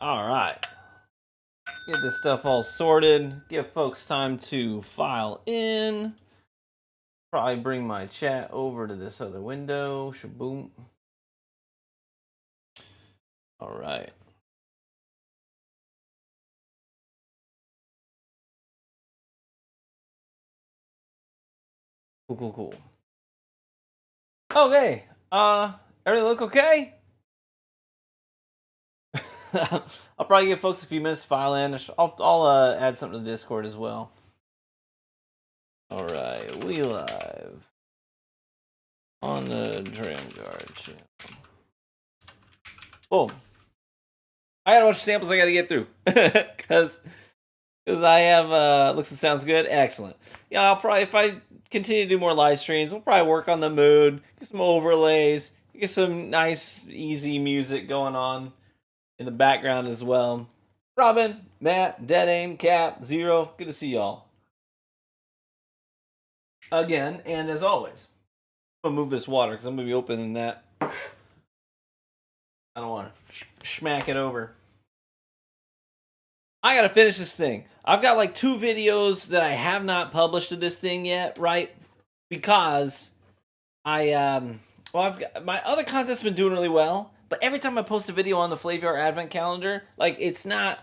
All right. Get this stuff all sorted. Give folks time to file in. Probably bring my chat over to this other window. Shaboom. All right. Cool. Okay. Everything look okay? I'll probably give folks a few minutes to file in. I'll add something to the Discord as well. All right, we live on the Dreamguard channel. Boom. I got a bunch of samples I got to get through because I have looks and sounds good. Excellent. Yeah, I'll probably, if I continue to do more live streams, we'll probably work on the mood, get some overlays, get some nice, easy music going on in the background as well. Robin, Matt, Dead Aim, Cap, Zero, good to see y'all again. And as always, I'm gonna move this water because I'm gonna be opening that. I don't want to smack it over. I gotta finish this thing. I've got like 2 videos that I have not published to this thing yet, right? Because I've got my other content's been doing really well, but every time I post a video on the Flaviar Advent Calendar, like it's not,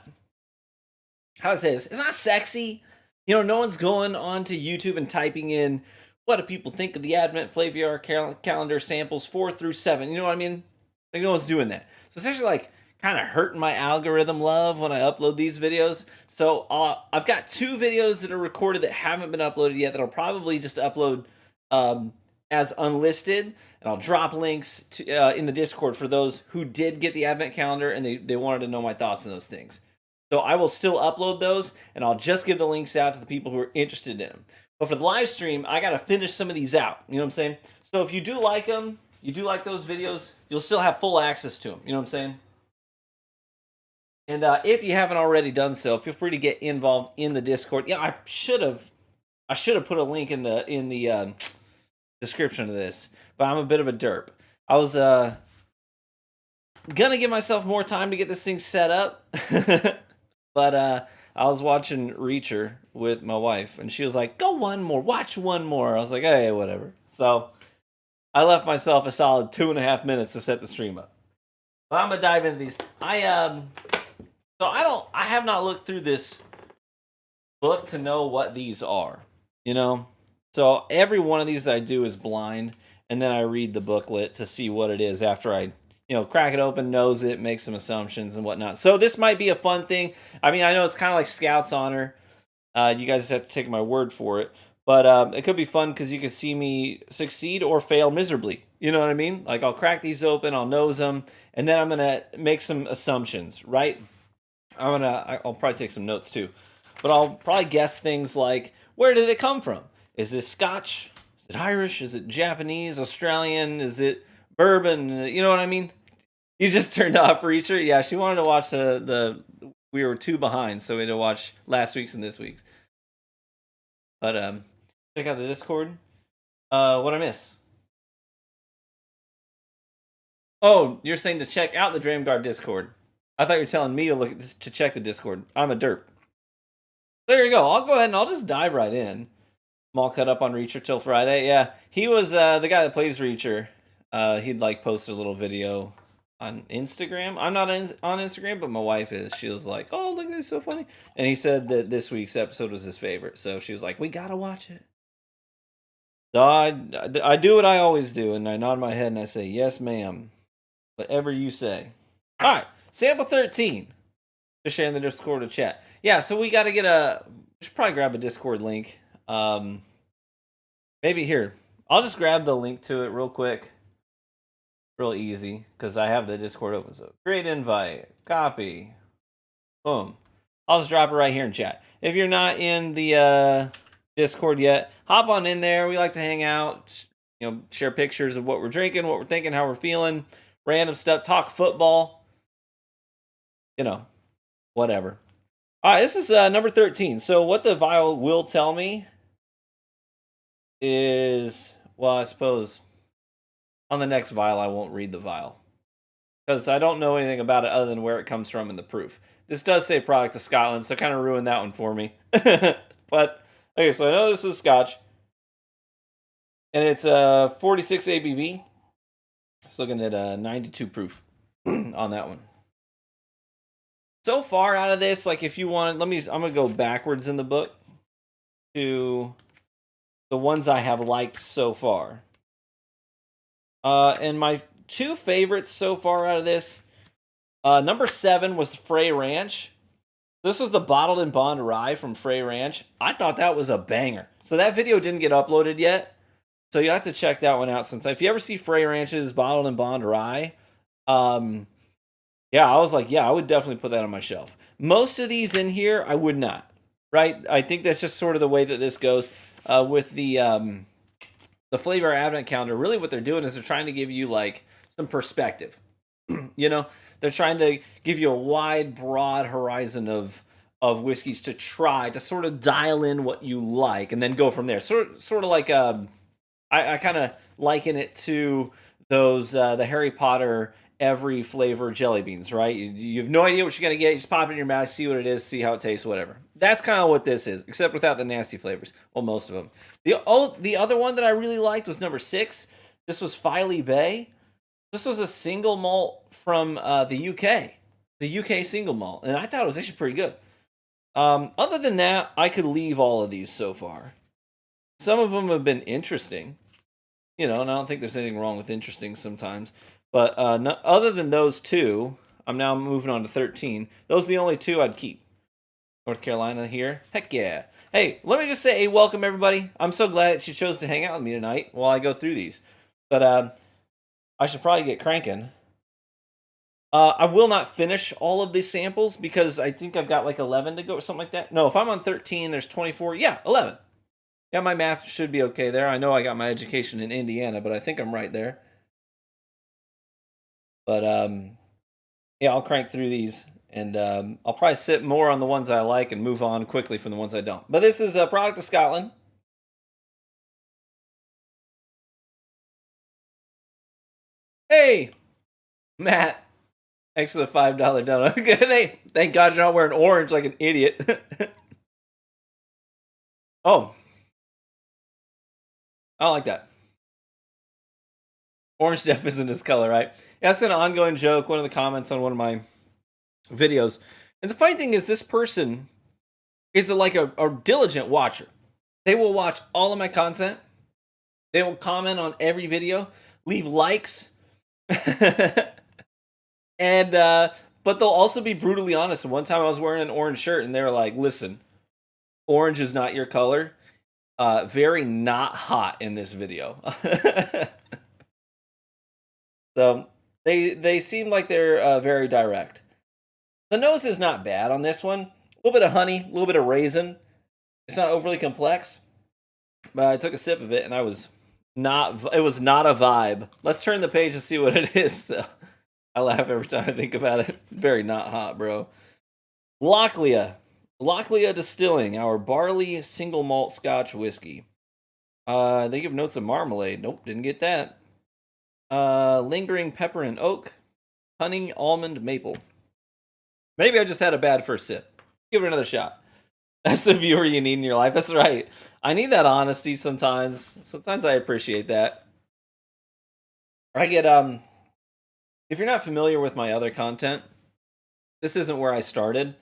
how to say this, it's not sexy. You know, no one's going onto YouTube and typing in what do people think of the Advent Flaviar Calendar samples 4 through 7. You know what I mean? Like no one's doing that. So it's actually like kind of hurting my algorithm love when I upload these videos. So I've got 2 videos that are recorded that haven't been uploaded yet that I'll probably just upload as unlisted, and I'll drop links to, in the Discord for those who did get the Advent Calendar and they wanted to know my thoughts on those things. So I will still upload those, and I'll just give the links out to the people who are interested in them. But for the live stream, I got to finish some of these out. You know what I'm saying? So if you do like them, you do like those videos, you'll still have full access to them. You know what I'm saying? And if you haven't already done so, feel free to get involved in the Discord. Yeah, I should have put a link in the description of this, but I'm a bit of a derp. I was gonna give myself more time to get this thing set up, but I was watching Reacher with my wife, and she was like, "Go one more, watch one more." I was like, "Hey, whatever." So I left myself a solid 2.5 minutes to set the stream up. But I'm gonna dive into these. I have not looked through this book to know what these are, you know? So every one of these I do is blind, and then I read the booklet to see what it is after I, crack it open, nose it, make some assumptions and whatnot. So this might be a fun thing. I mean, I know it's kind of like Scout's Honor. You guys have to take my word for it. But it could be fun because you can see me succeed or fail miserably. You know what I mean? Like I'll crack these open, I'll nose them, and then I'm going to make some assumptions, right? I'll probably take some notes too, but I'll probably guess things like, where did it come from? Is this Scotch? Is it Irish? Is it Japanese? Australian? Is it bourbon? You know what I mean? You just turned off Reacher. Yeah, she wanted to watch the we were 2 behind, so we had to watch last week's and this week's. But check out the Discord. What I miss? Oh, you're saying to check out the Dreamguard Discord. I thought you were telling me to check the Discord. I'm a derp. There you go. I'll go ahead and I'll just dive right in. I'm all cut up on Reacher till Friday. Yeah, he was the guy that plays Reacher. He'd like posted a little video on Instagram. I'm not on Instagram, but my wife is. She was like, "Oh, look, this is so funny." And he said that this week's episode was his favorite. So she was like, "We gotta watch it." So I do what I always do, and I nod my head and I say, "Yes, ma'am." Whatever you say. All right, sample 13. Just sharing the Discord to chat. Yeah, so we got to get we should probably grab a Discord link. Maybe here. I'll just grab the link to it real quick. Real easy, because I have the Discord open. So create invite, copy, boom. I'll just drop it right here in chat. If you're not in the Discord yet, hop on in there. We like to hang out, share pictures of what we're drinking, what we're thinking, how we're feeling, random stuff, talk football, whatever. All right, this is number 13. So what the vial will tell me is, well, I suppose on the next vial I won't read the vial. because I don't know anything about it other than where it comes from in the proof. This does say product of Scotland, so kind of ruined that one for me. But okay, so I know this is Scotch, and it's 46 ABV. Just looking at 92 proof on that one. So far out of this, like if you want, I'm gonna go backwards in the book to the ones I have liked so far. And my two favorites so far out of this, number 7 was Frey Ranch. This was the bottled and bond rye from Frey Ranch. I thought that was a banger. So that video didn't get uploaded yet, so you have to check that one out sometime. If you ever see Frey Ranch's bottled and bond rye, yeah, I was like, yeah, I would definitely put that on my shelf. Most of these in here, I would not. Right? I think that's just sort of the way that this goes with the Flaviar Advent Calendar. Really, what they're doing is they're trying to give you like some perspective. You know, they're trying to give you a wide, broad horizon of whiskeys to try to sort of dial in what you like and then go from there. Sort of like I kind of liken it to those the Harry Potter every flavor jelly beans, right? You have no idea what you're gonna get. You just pop it in your mouth, see what it is, see how it tastes, whatever. That's kind of what this is, except without the nasty flavors. Well, most of them. The other one that I really liked was number 6. This was Filey Bay. This was a single malt from the UK, the UK single malt, and I thought it was actually pretty good. Other than that, I could leave all of these so far. Some of them have been interesting, you know, and I don't think there's anything wrong with interesting sometimes. But other than those two, I'm now moving on to 13. Those are the only two I'd keep. North Carolina here. Heck yeah. Hey, let me just say, hey, welcome everybody. I'm so glad that you chose to hang out with me tonight while I go through these. But I should probably get cranking. I will not finish all of these samples because I think I've got like 11 to go or something like that. No, if I'm on 13, there's 24. Yeah, 11. Yeah, my math should be okay there. I know I got my education in Indiana, but I think I'm right there. But yeah, I'll crank through these, and I'll probably sit more on the ones I like and move on quickly from the ones I don't. But this is a product of Scotland. Hey, Matt, thanks for the $5 donut. Hey, thank God you're not wearing orange like an idiot. Oh, I don't like that. Orange Jeff isn't his color, right? That's an ongoing joke. One of the comments on one of my videos. And the funny thing is, this person is like a diligent watcher. They will watch all of my content. They will comment on every video, leave likes, and but they'll also be brutally honest. And one time I was wearing an orange shirt, and they were like, "Listen, orange is not your color. Very not hot in this video." So they seem like they're very direct. The nose is not bad on this one. A little bit of honey, a little bit of raisin. It's not overly complex, but I took a sip of it and I was not. It was not a vibe. Let's turn the page and see what it is, though. I laugh every time I think about it. Very not hot, bro. Locklear Distilling, our barley single malt Scotch whiskey. They give notes of marmalade. Nope, didn't get that. Lingering pepper and oak, honey, almond, maple. Maybe I just had a bad first sip. Give it another shot. That's the viewer you need in your life. That's right. I need that honesty sometimes. Sometimes I appreciate that. I get if you're not familiar with my other content, this isn't where I started.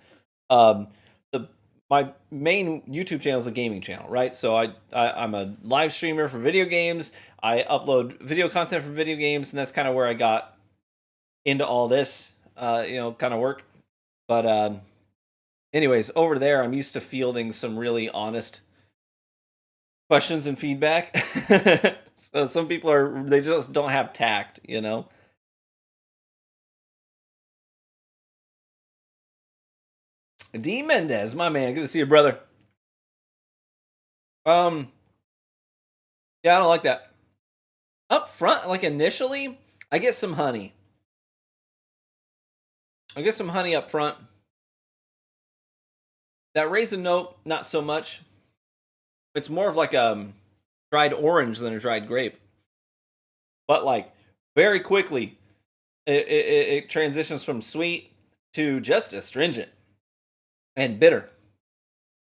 My main YouTube channel is a gaming channel, right? So I'm a live streamer for video games. I upload video content for video games, and that's kind of where I got into all this, kind of work. But anyways, over there, I'm used to fielding some really honest questions and feedback. So some people they just don't have tact, you know? D Mendez, my man, good to see you, brother. Yeah, I don't like that. Up front, like initially, I get some honey. I get some honey up front. That raisin note, not so much. It's more of like a dried orange than a dried grape. But like very quickly, It transitions from sweet to just astringent and bitter.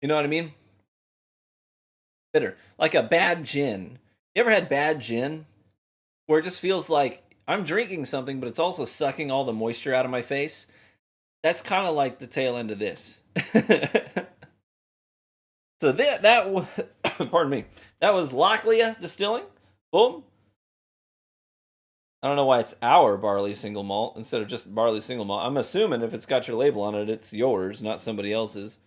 You know what I mean? Bitter, like a bad gin. You ever had bad gin where it just feels like I'm drinking something, but it's also sucking all the moisture out of my face? That's kind of like the tail end of this. So pardon me, that was Locklear Distilling. Boom. I don't know why it's our barley single malt instead of just barley single malt. I'm assuming if it's got your label on it, it's yours, not somebody else's.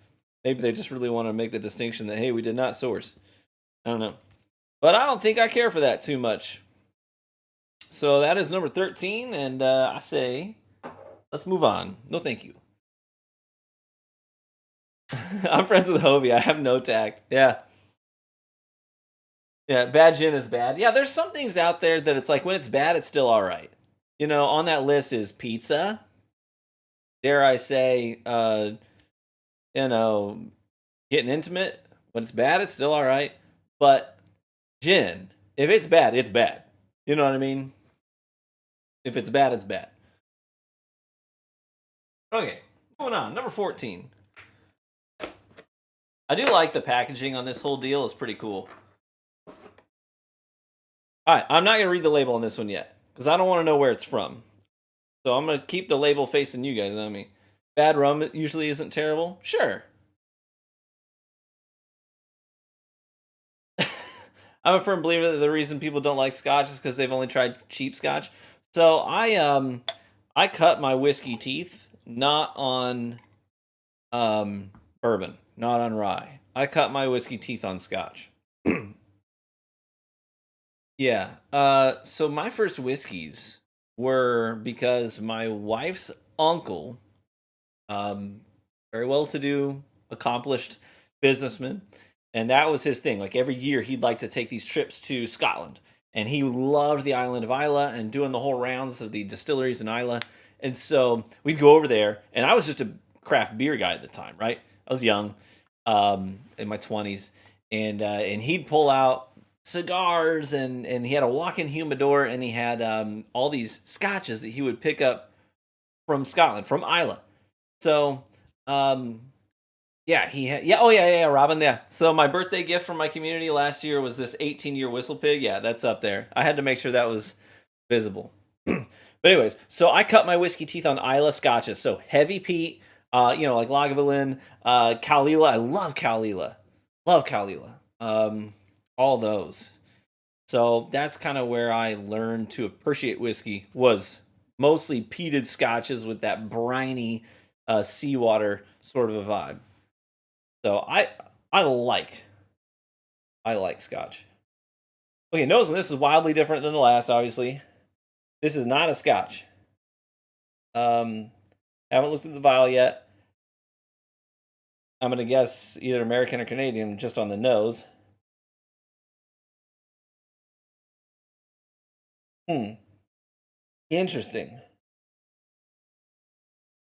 Maybe they just really want to make the distinction that, hey, we did not source. I don't know. But I don't think I care for that too much. So that is number 13, and I say, let's move on. No, thank you. I'm friends with Hobie. I have no tact. Yeah. Yeah, bad gin is bad. Yeah, there's some things out there that it's like when it's bad, it's still all right. You know, on that list is pizza. Dare I say, you know, getting intimate. When it's bad, it's still all right. But gin, if it's bad, it's bad. You know what I mean? If it's bad, it's bad. Okay, moving on. Number 14. I do like the packaging on this whole deal. It's pretty cool. All right, I'm not going to read the label on this one yet because I don't want to know where it's from. So I'm going to keep the label facing you guys. I mean, bad rum usually isn't terrible. Sure. I'm a firm believer that the reason people don't like scotch is because they've only tried cheap scotch. So I cut my whiskey teeth not on bourbon, not on rye. I cut my whiskey teeth on scotch. Yeah. So my first whiskeys were because my wife's uncle, um, very well-to-do, accomplished businessman, and that was his thing. Like every year, he'd like to take these trips to Scotland, and he loved the island of Islay and doing the whole rounds of the distilleries in Islay. And so we'd go over there, and I was just a craft beer guy at the time, right? I was young, in my 20s, and he'd pull out cigars and he had a walk-in humidor and he had all these scotches that he would pick up from Scotland, from Islay. So yeah, he had yeah, oh yeah, Robin, yeah. So my birthday gift from my community last year was this 18-year whistle pig. Yeah, that's up there. I had to make sure that was visible. But anyways, so I cut my whiskey teeth on Islay scotches. So heavy peat, like Lagavulin, Caolila. I love Caolila. Love Caolila. All those. So that's kind of where I learned to appreciate whiskey, was mostly peated scotches with that briny seawater sort of a vibe. So I like I like scotch. Okay, notice this is wildly different than the last, obviously. This is not a scotch. Haven't looked at the vial yet. I'm gonna guess either American or Canadian just on the nose. Hmm. Interesting.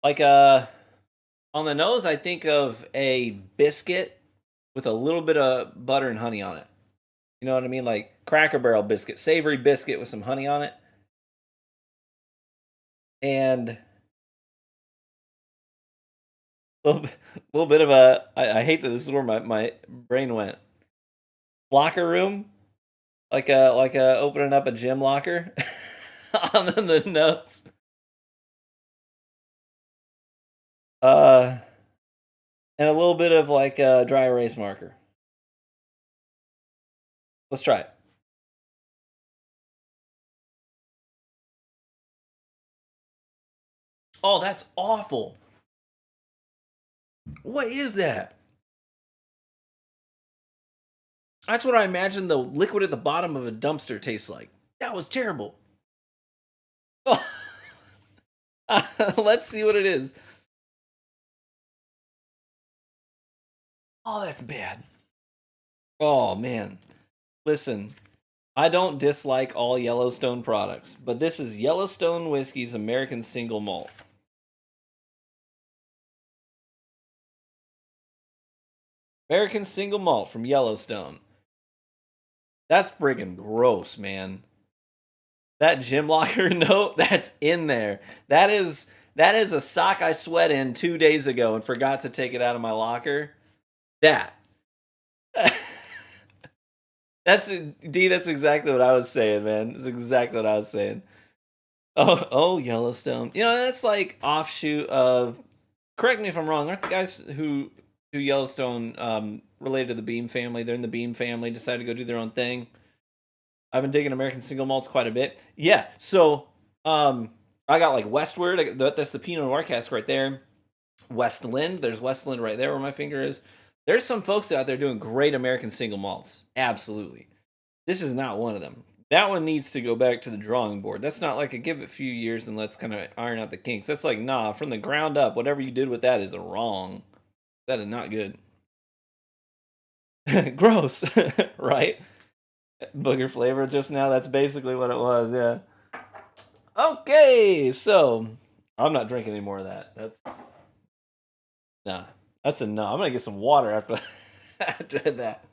Like on the nose, I think of a biscuit with a little bit of butter and honey on it. You know what I mean? Like Cracker Barrel biscuit, savory biscuit with some honey on it. And little bit of I hate that this is where my brain went. Locker room, like a opening up a gym locker on the notes. Uh, and a little bit of like a dry erase marker. Let's try it. Oh, that's awful. What is that? That's what I imagine the liquid at the bottom of a dumpster tastes like. That was terrible. Oh, let's see what it is. Oh, that's bad. Oh man. Listen, I don't dislike all Yellowstone products, but this is Yellowstone Whiskey's American Single Malt. American Single Malt from Yellowstone. That's friggin' gross, man. That gym locker note, that's in there. That is a sock I sweat in 2 days ago and forgot to take it out of my locker. That. That's exactly what I was saying, man. That's exactly what I was saying. Oh, Yellowstone. That's like offshoot of. Correct me if I'm wrong. Aren't the guys who do Yellowstone related to the Beam family? They're in the Beam family. Decided to go do their own thing. I've been digging American single malts quite a bit. Yeah. So I got like Westward. That's the Pinot Noir cask right there. Westland. There's Westland right there where my finger is. There's some folks out there doing great American single malts. Absolutely. This is not one of them. That one needs to go back to the drawing board. That's not like a give it a few years and let's kind of iron out the kinks. That's like, nah, from the ground up, whatever you did with that is wrong. That is not good. Gross, right? Booger flavor just now. That's basically what it was, yeah. Okay, so I'm not drinking any more of that. Nah, that's enough. I'm gonna get some water after that.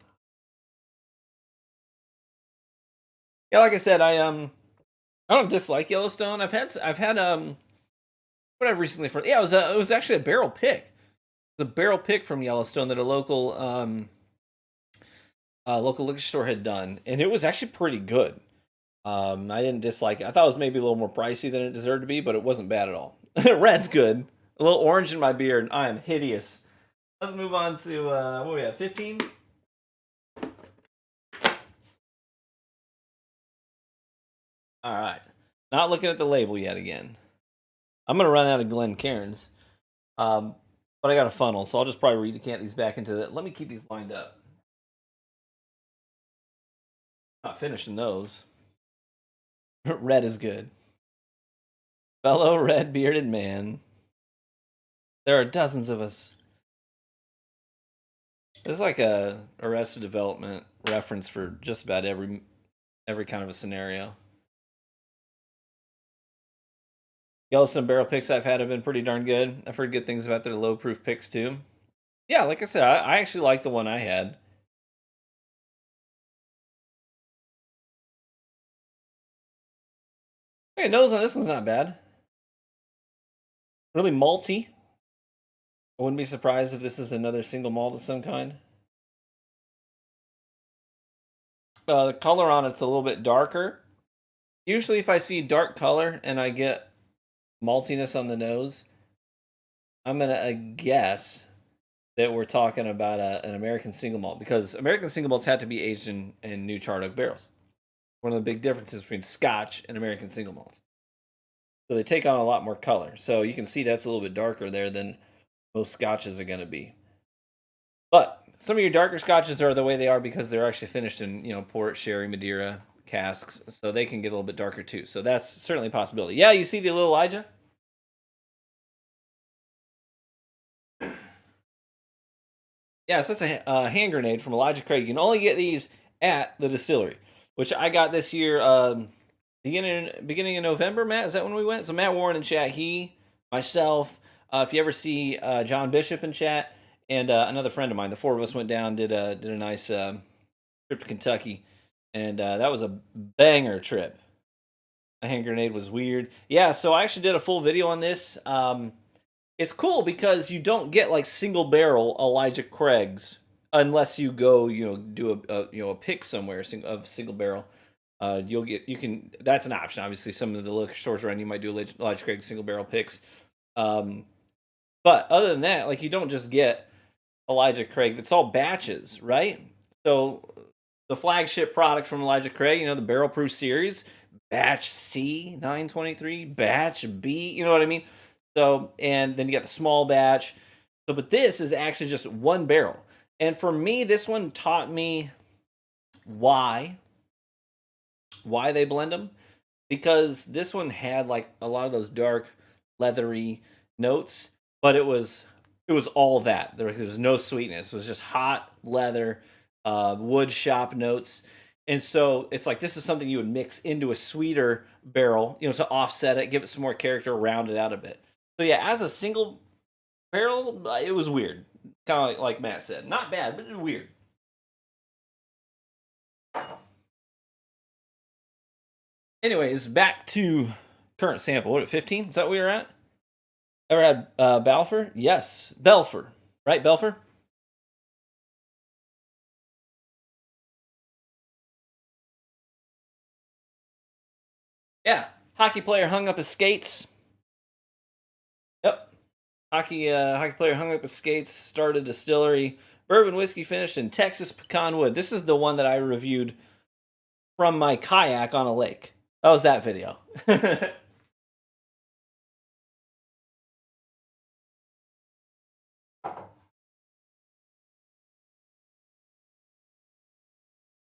Yeah, like I said, I don't dislike Yellowstone. I've had what I've recently for yeah, it was actually a barrel pick. It was a barrel pick from Yellowstone that a local liquor store had done, and it was actually pretty good. I didn't dislike it. I thought it was maybe a little more pricey than it deserved to be, but it wasn't bad at all. Red's good. A little orange in my beard. I am hideous. Let's move on to what we have, 15? All right. Not looking at the label yet again. I'm going to run out of Glen Cairns. But I got a funnel, so I'll just probably recant these back into it. Let me keep these lined up. Not finishing those. Red is good. Fellow red bearded man. There are dozens of us. It's like a Arrested Development reference for just about every kind of a scenario. Yellowstone barrel picks I've had have been pretty darn good. I've heard good things about their low proof picks too. Yeah, like I said, I actually like the one I had. Hey, nose on this one's not bad. Really malty. I wouldn't be surprised if this is another single malt of some kind. The color on it's a little bit darker. Usually, if I see dark color and I get maltiness on the nose, I'm gonna guess that we're talking about an American single malt, because American single malts have to be aged in new charred oak barrels. One of the big differences between Scotch and American single malts. So they take on a lot more color. So you can see that's a little bit darker there than most Scotches are going to be. But some of your darker Scotches are the way they are because they're actually finished in, port, sherry, Madeira casks. So they can get a little bit darker too. So that's certainly a possibility. Yeah, you see the little Elijah? Yeah, so that's a hand grenade from Elijah Craig. You can only get these at the distillery, which I got this year, beginning of November. Matt, is that when we went? So Matt Warren in chat, myself. If you ever see John Bishop in chat, and another friend of mine, the four of us went down, did a nice trip to Kentucky, and that was a banger trip. A hand grenade was weird. Yeah, so I actually did a full video on this. It's cool because you don't get like single barrel Elijah Craig's unless you go, do a pick somewhere of single barrel. That's an option. Obviously, some of the liquor stores around you might do Elijah Craig single barrel picks. But other than that, like, you don't just get Elijah Craig. It's all batches, right? So the flagship product from Elijah Craig, the barrel proof series, batch C 923, batch B, you know what I mean? So, and then you got the small batch. So, but this is actually just one barrel. And for me, this one taught me why they blend them, because this one had like a lot of those dark leathery notes, but it was all that. There was no sweetness. It was just hot leather, wood shop notes. And so it's like, this is something you would mix into a sweeter barrel, to offset it, give it some more character, round it out a bit. So yeah, as a single barrel, it was weird. Kind of like Matt said. Not bad, but it was weird. Anyways, back to current sample. What, at 15? Is that where you're at? Ever had Balfour? Yes. Belfour. Right, Belfour? Yeah. Hockey player hung up his skates. Yep. Hockey player hung up his skates, started a distillery. Bourbon whiskey finished in Texas pecan wood. This is the one that I reviewed from my kayak on a lake. That was that video.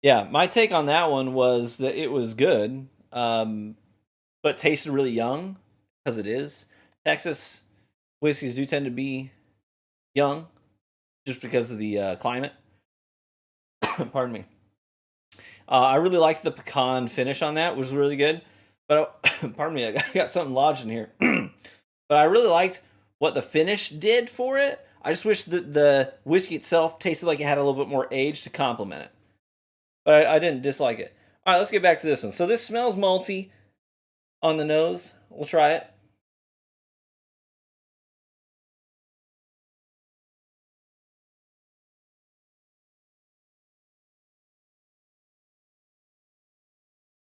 Yeah, my take on that one was that it was good, but tasted really young because it is. Texas whiskeys do tend to be young just because of the climate. Pardon me. I really liked the pecan finish on that, which was really good. But pardon me, I got something lodged in here. But I really liked what the finish did for it. I just wish that the whiskey itself tasted like it had a little bit more age to complement it. But I didn't dislike it. All right, let's get back to this one. So this smells malty on the nose. We'll try it.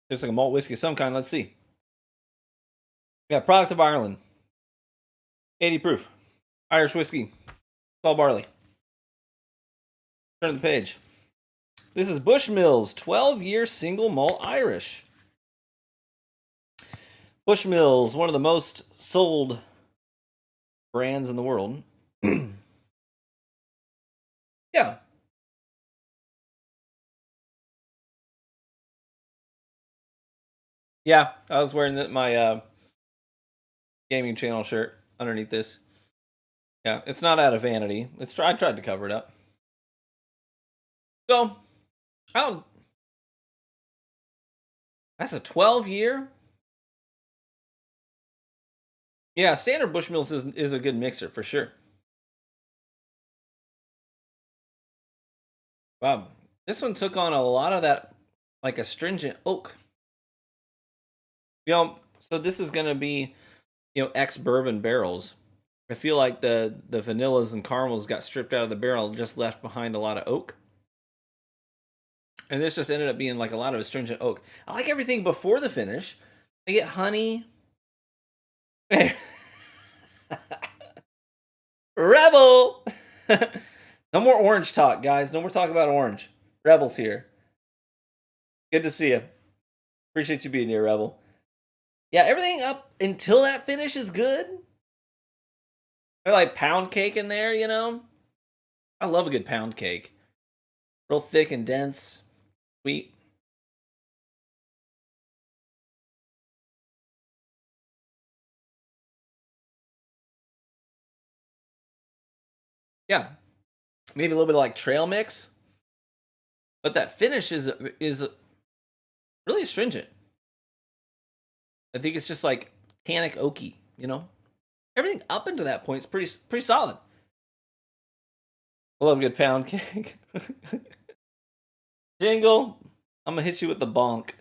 It's like a malt whiskey of some kind. Let's see. Yeah, product of Ireland. 80 proof. Irish whiskey. All barley. Turn the page. This is Bushmills 12-year single malt Irish. Bushmills, one of the most sold brands in the world. Yeah. Yeah, I was wearing my gaming channel shirt underneath this. Yeah, it's not out of vanity. I tried to cover it up. So, I don't. That's a 12-year. Yeah, standard Bushmills is a good mixer for sure. Wow, this one took on a lot of that, like astringent oak. So this is gonna be, ex bourbon barrels. I feel like the vanillas and caramels got stripped out of the barrel, just left behind a lot of oak. And this just ended up being like a lot of astringent oak. I like everything before the finish. I get honey. Rebel. No more orange talk, guys. No more talk about orange. Rebel's here. Good to see you. Appreciate you being here, Rebel. Yeah, everything up until that finish is good. I like pound cake in there, I love a good pound cake. Real thick and dense, sweet. Yeah, maybe a little bit of like trail mix, but that finish is really astringent. I think it's just like tannic oaky. Everything up until that point is pretty solid. I love a good pound cake. Jingle, I'm gonna hit you with the bonk.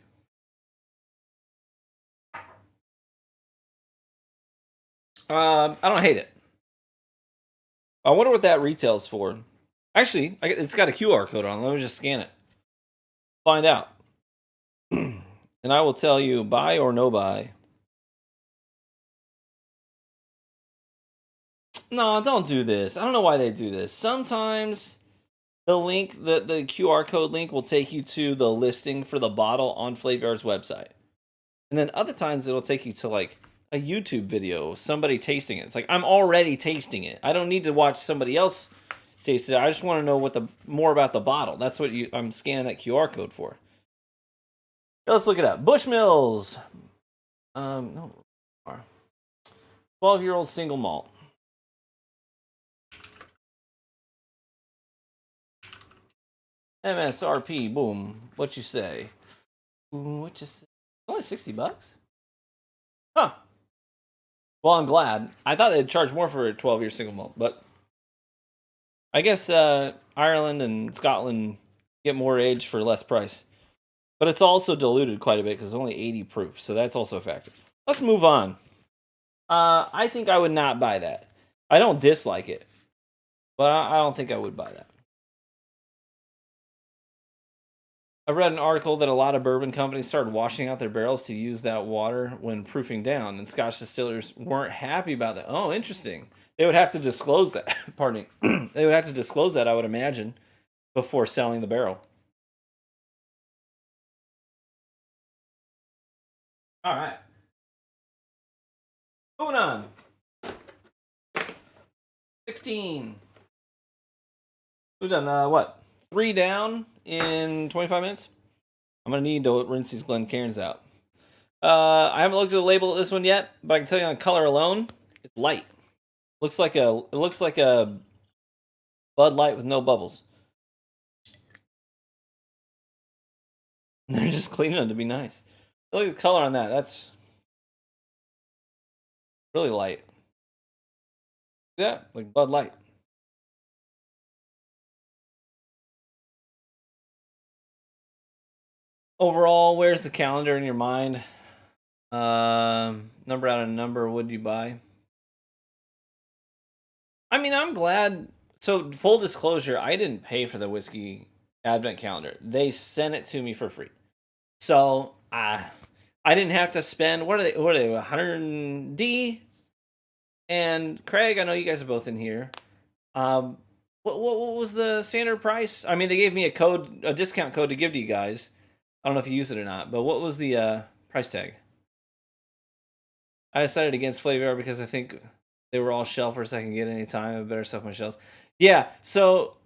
I don't hate it. I wonder what that retails for. Actually, it's got a QR code on. Let me just scan it. Find out. And I will tell you buy or no buy. No, don't do this. I don't know why they do this. Sometimes the QR code link will take you to the listing for the bottle on Flaviar's website. And then other times it'll take you to like a YouTube video of somebody tasting it. It's like I'm already tasting it. I don't need to watch somebody else taste it. I just want to know more about the bottle. That's what I'm scanning that QR code for. Let's look it up. Bushmills. No. 12-year-old single malt. MSRP, boom. What you say? What you say? Only $60? Huh. Well, I'm glad. I thought they'd charge more for a 12-year single malt, but I guess Ireland and Scotland get more age for less price. But it's also diluted quite a bit because it's only 80 proof, so that's also a factor. Let's move on. I think I would not buy that. I don't dislike it, but I don't think I would buy that. I read an article that a lot of bourbon companies started washing out their barrels to use that water when proofing down, and Scotch distillers weren't happy about that. Oh, interesting. They would have to disclose that. Pardon me. They would have to disclose that, I would imagine, before selling the barrel. All right. Moving on. 16. We've done, what? 3 down in 25 minutes? I'm going to need to rinse these Glencairns out. I haven't looked at the label of this one yet, but I can tell you on color alone, it's light. It looks like a Bud Light with no bubbles. They're just cleaning them to be nice. Look at the color on that. That's really light. Yeah, like Bud Light. Overall, where's the calendar in your mind? Number out of number, would you buy? I mean, I'm glad. So, full disclosure, I didn't pay for the whiskey Advent calendar. They sent it to me for free. So, I didn't have to spend. What are they? 100 D. And Craig, I know you guys are both in here. What was the standard price? I mean, they gave me a discount code to give to you guys. I don't know if you use it or not, but what was the price tag? I decided against Flaviar because I think they were all shelfers I can get anytime. I have better stuff on my shelves. Yeah, so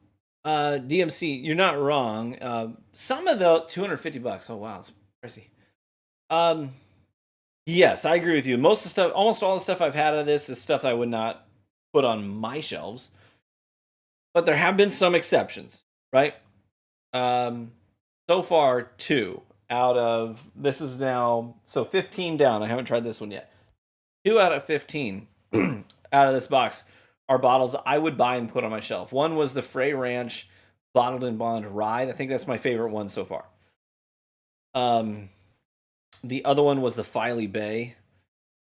DMC, you're not wrong. Some of the $250. Oh wow, it's pricey. Yes, I agree with you. Most of the stuff, almost all the stuff I've had out of this is stuff I would not put on my shelves. But there have been some exceptions, right? So far, 2 out of this is now so 15 down. I haven't tried this one yet. 2 out of 15 out of this box are bottles I would buy and put on my shelf. One was the Frey Ranch Bottled in Bond Rye. I think that's my favorite one so far. The other one was the Filey Bay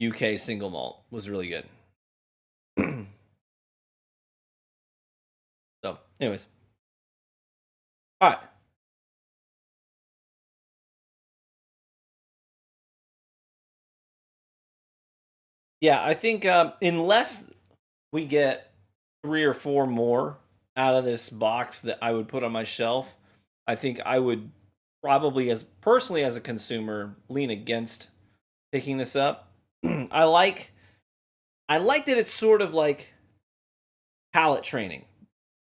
UK single malt. Was really good. So, anyways. All right. Yeah, I think unless we get 3 or 4 more out of this box that I would put on my shelf, I think I would probably, as personally as a consumer, lean against picking this up. I like that it's sort of like palate training.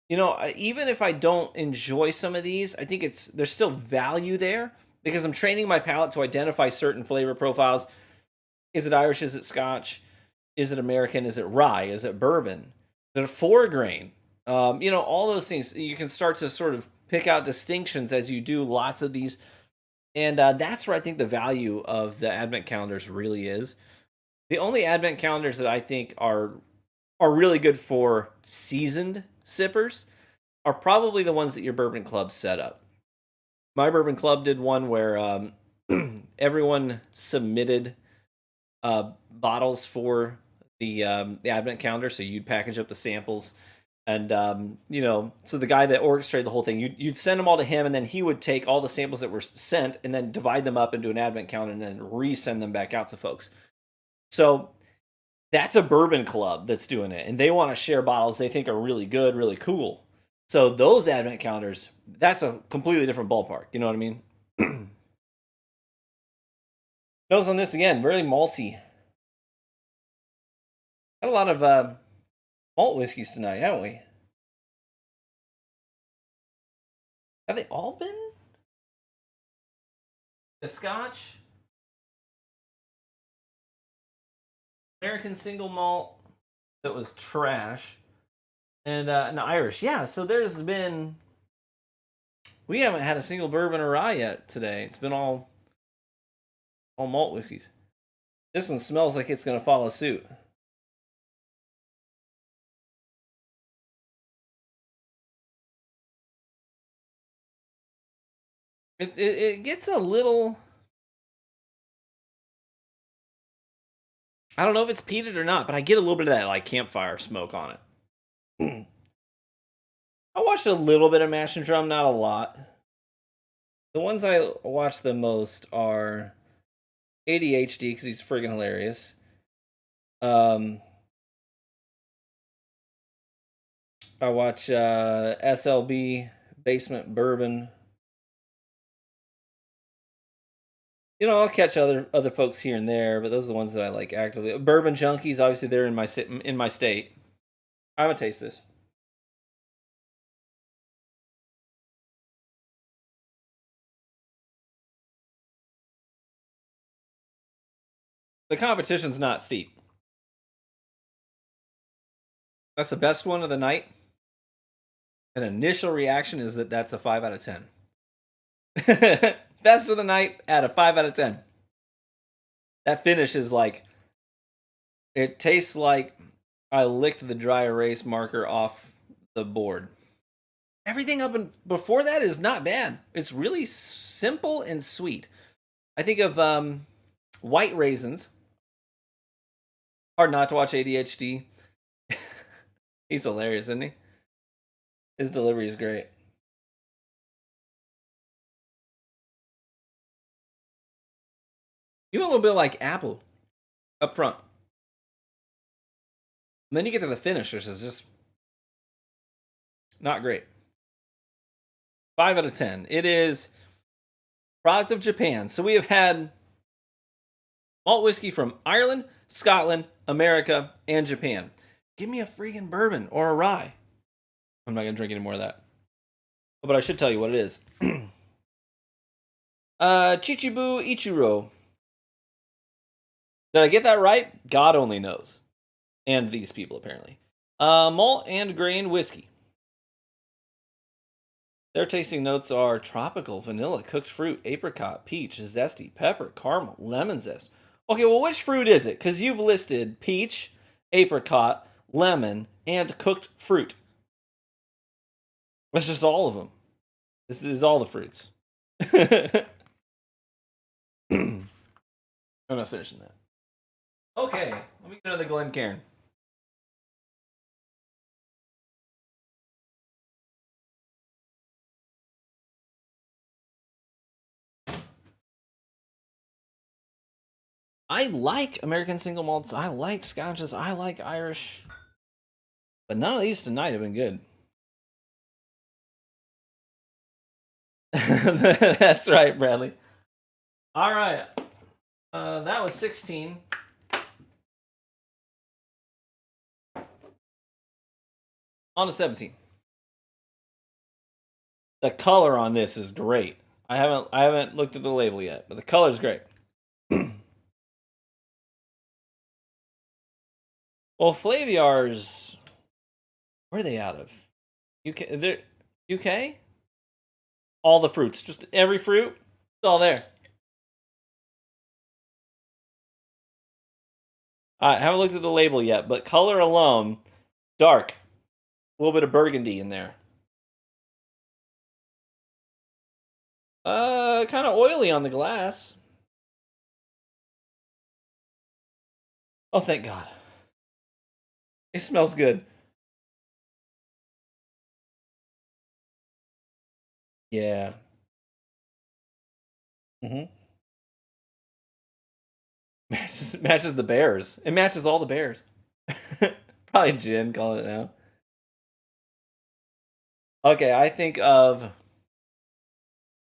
You know, even if I don't enjoy some of these, I think there's still value there because I'm training my palate to identify certain flavor profiles. Is it Irish? Is it Scotch? Is it American? Is it rye? Is it bourbon? Is it a 4-grain? You know, all those things. You can start to sort of pick out distinctions as you do lots of these. And that's where I think the value of the Advent calendars really is. The only Advent calendars that I think are really good for seasoned sippers are probably the ones that your bourbon club set up. My bourbon club did one where everyone submitted bottles for the Advent calendar, so you'd package up the samples, and you know, so the guy that orchestrated the whole thing, you'd send them all to him, and then he would take all the samples that were sent and then divide them up into an Advent calendar and then resend them back out to folks. So that's a bourbon club that's doing it, and they want to share bottles they think are really good, really cool. So those Advent calendars, that's a completely different ballpark. You know what I mean? Nose on this again, very malty. Got a lot of malt whiskeys tonight, haven't we? Have they all been? The Scotch, American single malt that was trash, and an Irish. Yeah, so there's been. We haven't had a single bourbon or rye yet today. It's been all malt whiskeys. This one smells like it's going to follow suit. It gets a little. I don't know if it's peated or not, but I get a little bit of that like campfire smoke on it. I watched a little bit of Mash and Drum, not a lot. The ones I watch the most are ADHD because he's friggin' hilarious. Um, I watch SLB, Basement Bourbon. I'll catch other folks here and there, but those are the ones that I like actively. Bourbon Junkies, obviously, they're in my state. I would taste this. The competition's not steep. That's the best one of the night. An initial reaction is that that's a 5 out of 10. Best of the night at a 5 out of 10. That finish is like, it tastes like I licked the dry erase marker off the board. Everything up and before that is not bad. It's really simple and sweet. I think of White Raisins. Hard not to watch ADHD. He's hilarious, isn't he? His delivery is great. You want a little bit like apple up front. And then you get to the finish, which is just not great. 5 out of 10. It is product of Japan. So we have had malt whiskey from Ireland, Scotland, America, and Japan. Give me a freaking bourbon or a rye. I'm not going to drink any more of that. But I should tell you what it is. Chichibu Ichiro. Did I get that right? God only knows. And these people, apparently. Malt and grain whiskey. Their tasting notes are tropical, vanilla, cooked fruit, apricot, peach, zesty, pepper, caramel, lemon zest. Okay, well, which fruit is it? Because you've listed peach, apricot, lemon, and cooked fruit. That's just all of them. This is all the fruits. I'm not finishing that. Okay, let me get another Glencairn. I like American single malts. I like scotches. I like Irish. But none of these tonight have been good. That's right, Bradley. All right. That was 16. On to 17. The color on this is great. I haven't looked at the label yet, but the color's great. Well, Flaviar's, where are they out of? UK? They're UK? All the fruits, just every fruit, it's all there. I haven't looked at the label yet, but color alone, dark. A little bit of burgundy in there. Kind of oily on the glass. Oh, thank God. It smells good. Yeah. Mm-hmm. Matches the bears. It matches all the bears. Probably gin, calling it now. Okay, I think of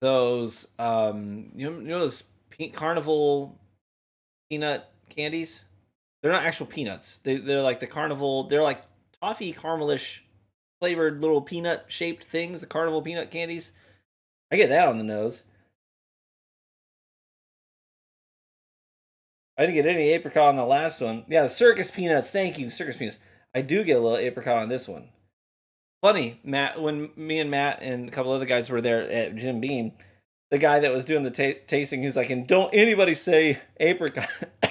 those you know those carnival peanut candies. They're not actual peanuts. They're like the carnival. They're like toffee caramelish flavored little peanut shaped things. The carnival peanut candies. I get that on the nose. I didn't get any apricot on the last one. Yeah, the circus peanuts. Thank you, circus peanuts. I do get a little apricot on this one. Funny, Matt. When me and Matt and a couple other guys were there at Jim Beam, the guy that was doing the tasting, he's like, and don't anybody say apricot,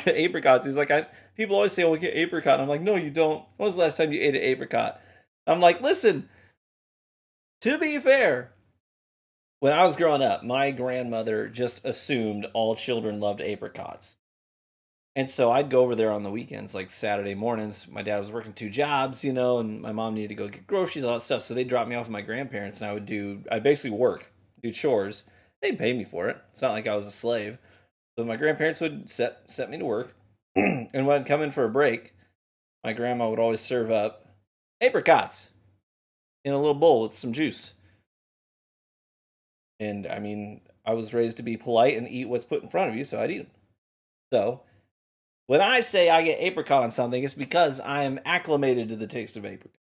apricots. He's like, people always say, "Oh, we get apricot." And I'm like, no, you don't. When was the last time you ate an apricot? I'm like, listen. To be fair, when I was growing up, my grandmother just assumed all children loved apricots. And so I'd go over there on the weekends, like Saturday mornings. My dad was working two jobs, and my mom needed to go get groceries, all that stuff. So they dropped me off with my grandparents, and I basically work, do chores. They'd pay me for it. It's not like I was a slave. So my grandparents would set me to work. And when I'd come in for a break, my grandma would always serve up apricots in a little bowl with some juice. And I mean, I was raised to be polite and eat what's put in front of you, so I'd eat them. So when I say I get apricot on something, it's because I am acclimated to the taste of apricot.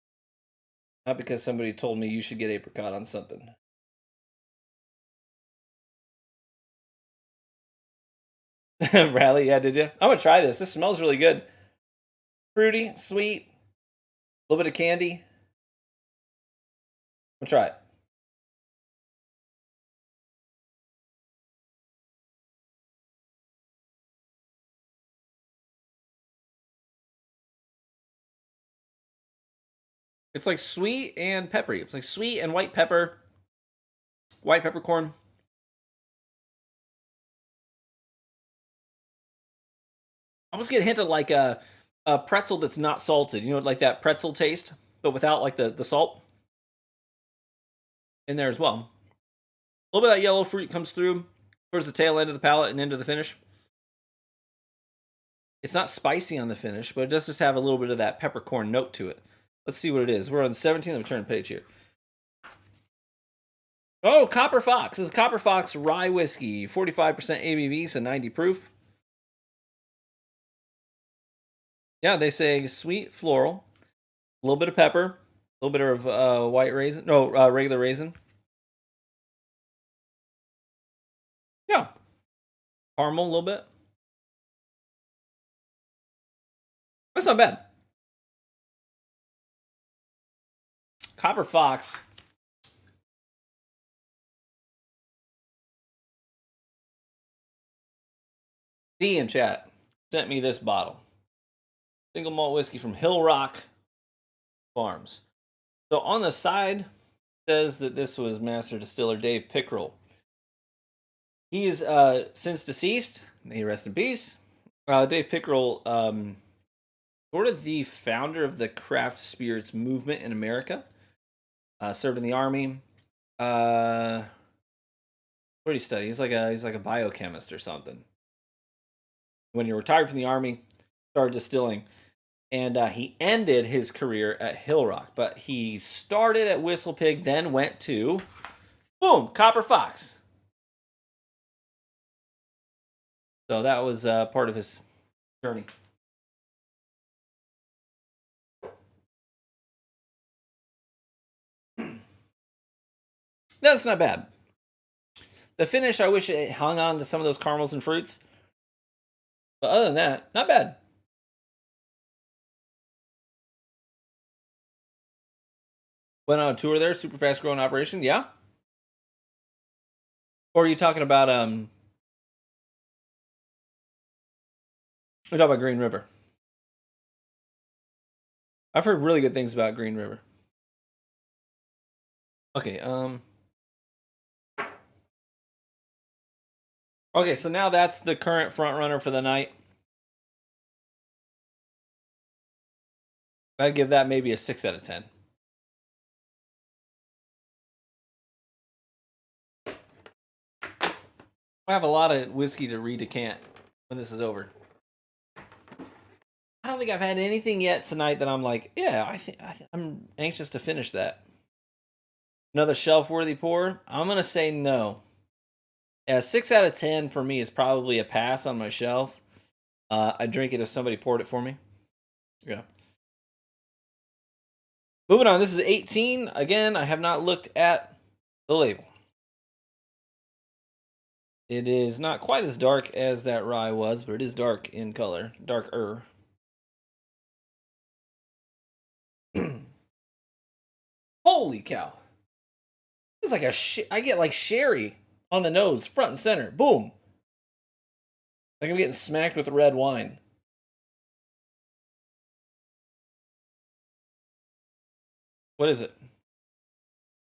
Not because somebody told me you should get apricot on something. Bradley, yeah, did you? I'm gonna try this. This smells really good. Fruity, sweet, a little bit of candy. I'm gonna try it. It's like sweet and peppery. It's like sweet and white peppercorn. I almost get a hint of like a pretzel that's not salted. Like that pretzel taste, but without like the salt in there as well. A little bit of that yellow fruit comes through towards the tail end of the palate and into the finish. It's not spicy on the finish, but it does just have a little bit of that peppercorn note to it. Let's see what it is. We're on the 17th. Let me turn the page here. Oh, Copper Fox. This is Copper Fox Rye Whiskey. 45% ABV, so 90 proof. Yeah, they say sweet floral, a little bit of pepper, a little bit of white raisin. No, regular raisin. Yeah. Caramel a little bit. That's not bad. Copper Fox. D in chat sent me this bottle. Single malt whiskey from Hill Rock Farms. So on the side says that this was master distiller Dave Pickrell. He is since deceased. May he rest in peace. Dave Pickrell, sort of the founder of the craft spirits movement in America. Served in the army. What did he study? He's like a biochemist or something. When he retired from the army, started distilling, and he ended his career at Hill Rock. But he started at Whistle Pig, then went to boom, Copper Fox. So that was part of his journey. That's not bad. The finish, I wish it hung on to some of those caramels and fruits. But other than that, not bad. Went on a tour there, super fast growing operation, yeah. Or are you talking about we're talking about Green River. I've heard really good things about Green River. Okay, okay, so now that's the current front runner for the night. I'd give that maybe a 6 out of 10. I have a lot of whiskey to redecant when this is over. I don't think I've had anything yet tonight that I'm like, yeah, I'm anxious to finish that. Another shelf-worthy pour? I'm gonna say no. Yeah, 6 out of 10 for me is probably a pass on my shelf. I'd drink it if somebody poured it for me. Yeah. Moving on, this is 18. Again, I have not looked at the label. It is not quite as dark as that rye was, but it is dark in color. Darker. Holy cow. It's like I get like sherry on the nose, front and center. Boom. Like I'm getting smacked with red wine. What is it?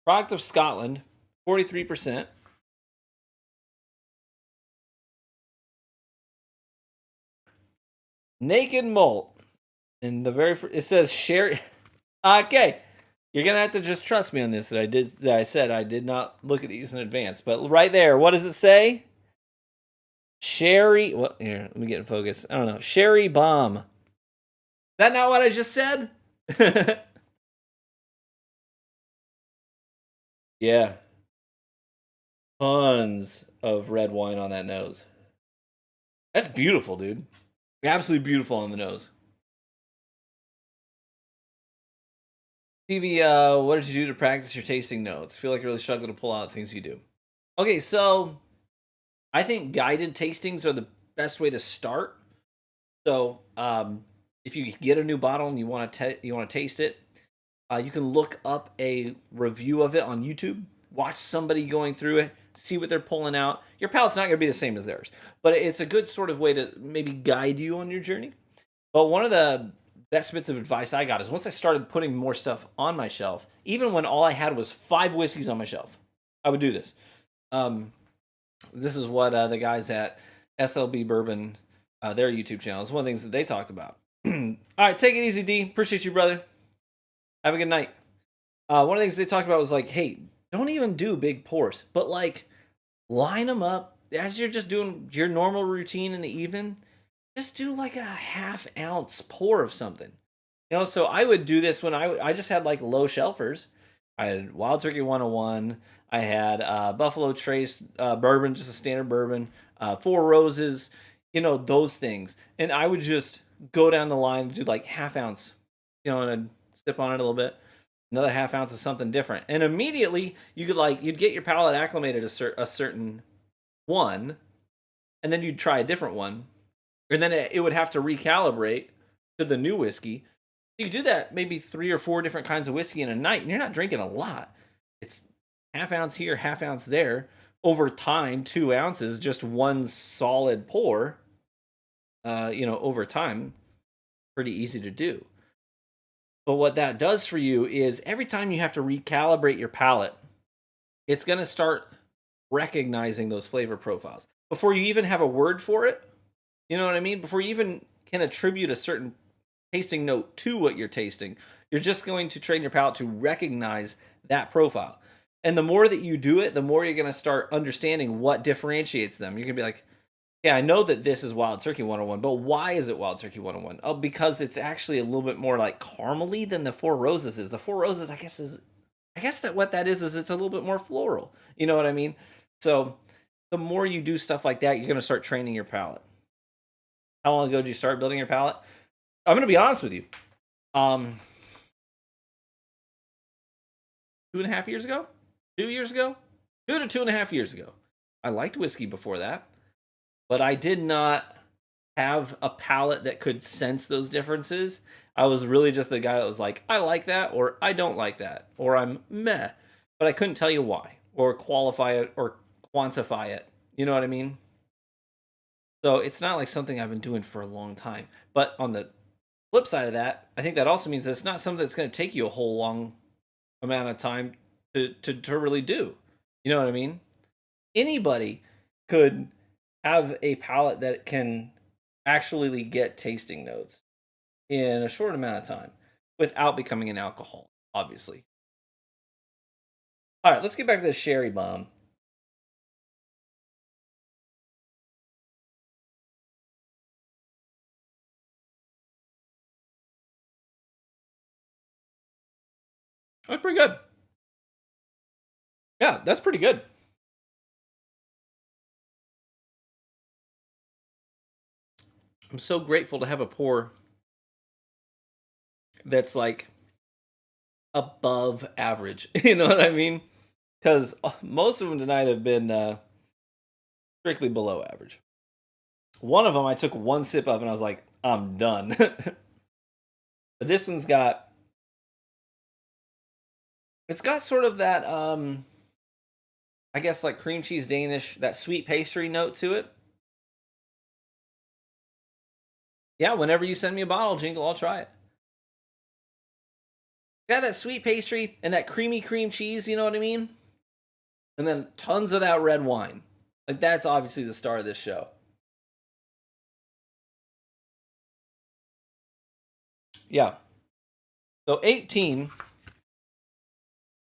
Product of Scotland, 43%. Naked Malt. And the it says sherry. Okay. You're gonna have to just trust me on this. That I said I did not look at these in advance. But right there, what does it say? Sherry. What? Here, let me get in focus. I don't know. Sherry bomb. Is that not what I just said? Yeah. Tons of red wine on that nose. That's beautiful, dude. Absolutely beautiful on the nose. TV, what did you do to practice your tasting notes? Feel like you really struggle to pull out things you do. Okay, so I think guided tastings are the best way to start. So, if you get a new bottle and you want to taste it, you can look up a review of it on YouTube. Watch somebody going through it, see what they're pulling out. Your palate's not going to be the same as theirs, but it's a good sort of way to maybe guide you on your journey. But one of the best bits of advice I got is once I started putting more stuff on my shelf, even when all I had was 5 whiskeys on my shelf, I would do this. This is what the guys at SLB Bourbon, their YouTube channel, is one of the things that they talked about. All right, take it easy, D. Appreciate you, brother. Have a good night. One of the things they talked about was like, hey, don't even do big pours, but like line them up as you're just doing your normal routine in the evening. Just do like a half-ounce pour of something. So I would do this when I just had like low shelfers. I had Wild Turkey 101. I had Buffalo Trace bourbon, just a standard bourbon. Four Roses, those things. And I would just go down the line and do like half ounce, and I'd sip on it a little bit. Another half ounce of something different. And immediately you'd get your palate acclimated to a certain one, and then you'd try a different one. And then it would have to recalibrate to the new whiskey. You do that maybe 3 or 4 different kinds of whiskey in a night, and you're not drinking a lot. It's half ounce here, half ounce there. Over time, 2 ounces, just one solid pour. Over time, pretty easy to do. But what that does for you is every time you have to recalibrate your palate, it's going to start recognizing those flavor profiles before you even have a word for it. You know what I mean? Before you even can attribute a certain tasting note to what you're tasting, you're just going to train your palate to recognize that profile. And the more that you do it, the more you're going to start understanding what differentiates them. You're going to be like, yeah, I know that this is Wild Turkey 101, but why is it Wild Turkey 101? Oh, because it's actually a little bit more like caramely than the Four Roses is. The Four Roses, I guess that what that is it's a little bit more floral. You know what I mean? So the more you do stuff like that, you're going to start training your palate. How long ago did you start building your palate? I'm going to be honest with you. 2.5 years ago? 2 years ago? 2 to 2.5 years ago. I liked whiskey before that, but I did not have a palate that could sense those differences. I was really just the guy that was like, I like that, or I don't like that, or I'm meh. But I couldn't tell you why, or qualify it, or quantify it. You know what I mean? So it's not like something I've been doing for a long time. But on the flip side of that, I think that also means that it's not something that's going to take you a whole long amount of time to really do. You know what I mean? Anybody could have a palate that can actually get tasting notes in a short amount of time without becoming an alcoholic, obviously. All right, let's get back to the sherry bomb. That's pretty good. Yeah, that's pretty good. I'm so grateful to have a pour that's like above average. You know what I mean? Because most of them tonight have been strictly below average. One of them I took one sip of and I was like, I'm done. But this one's got, it's got sort of that, I guess like cream cheese Danish, that sweet pastry note to it. Yeah, whenever you send me a bottle, Jingle, I'll try it. Yeah, that sweet pastry and that creamy cream cheese, you know what I mean? And then tons of that red wine. Like, that's obviously the star of this show. Yeah. So 18,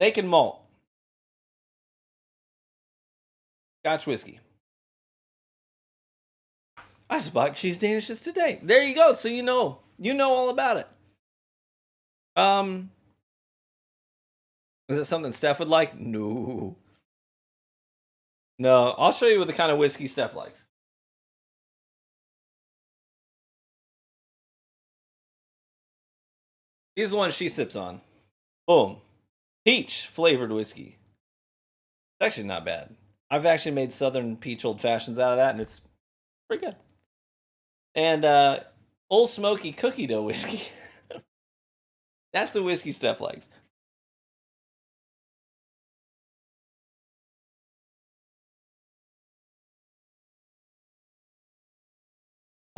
Naked Malt, Scotch whiskey. I just bought cheese danishes today. There you go. So you know all about it. Is it something Steph would like? No. No, I'll show you what the kind of whiskey Steph likes. These are the ones she sips on. Boom. Peach flavored whiskey. It's actually not bad. I've actually made Southern Peach Old Fashions out of that, and it's pretty good. And Old Smoky cookie dough whiskey. That's the whiskey Steph likes.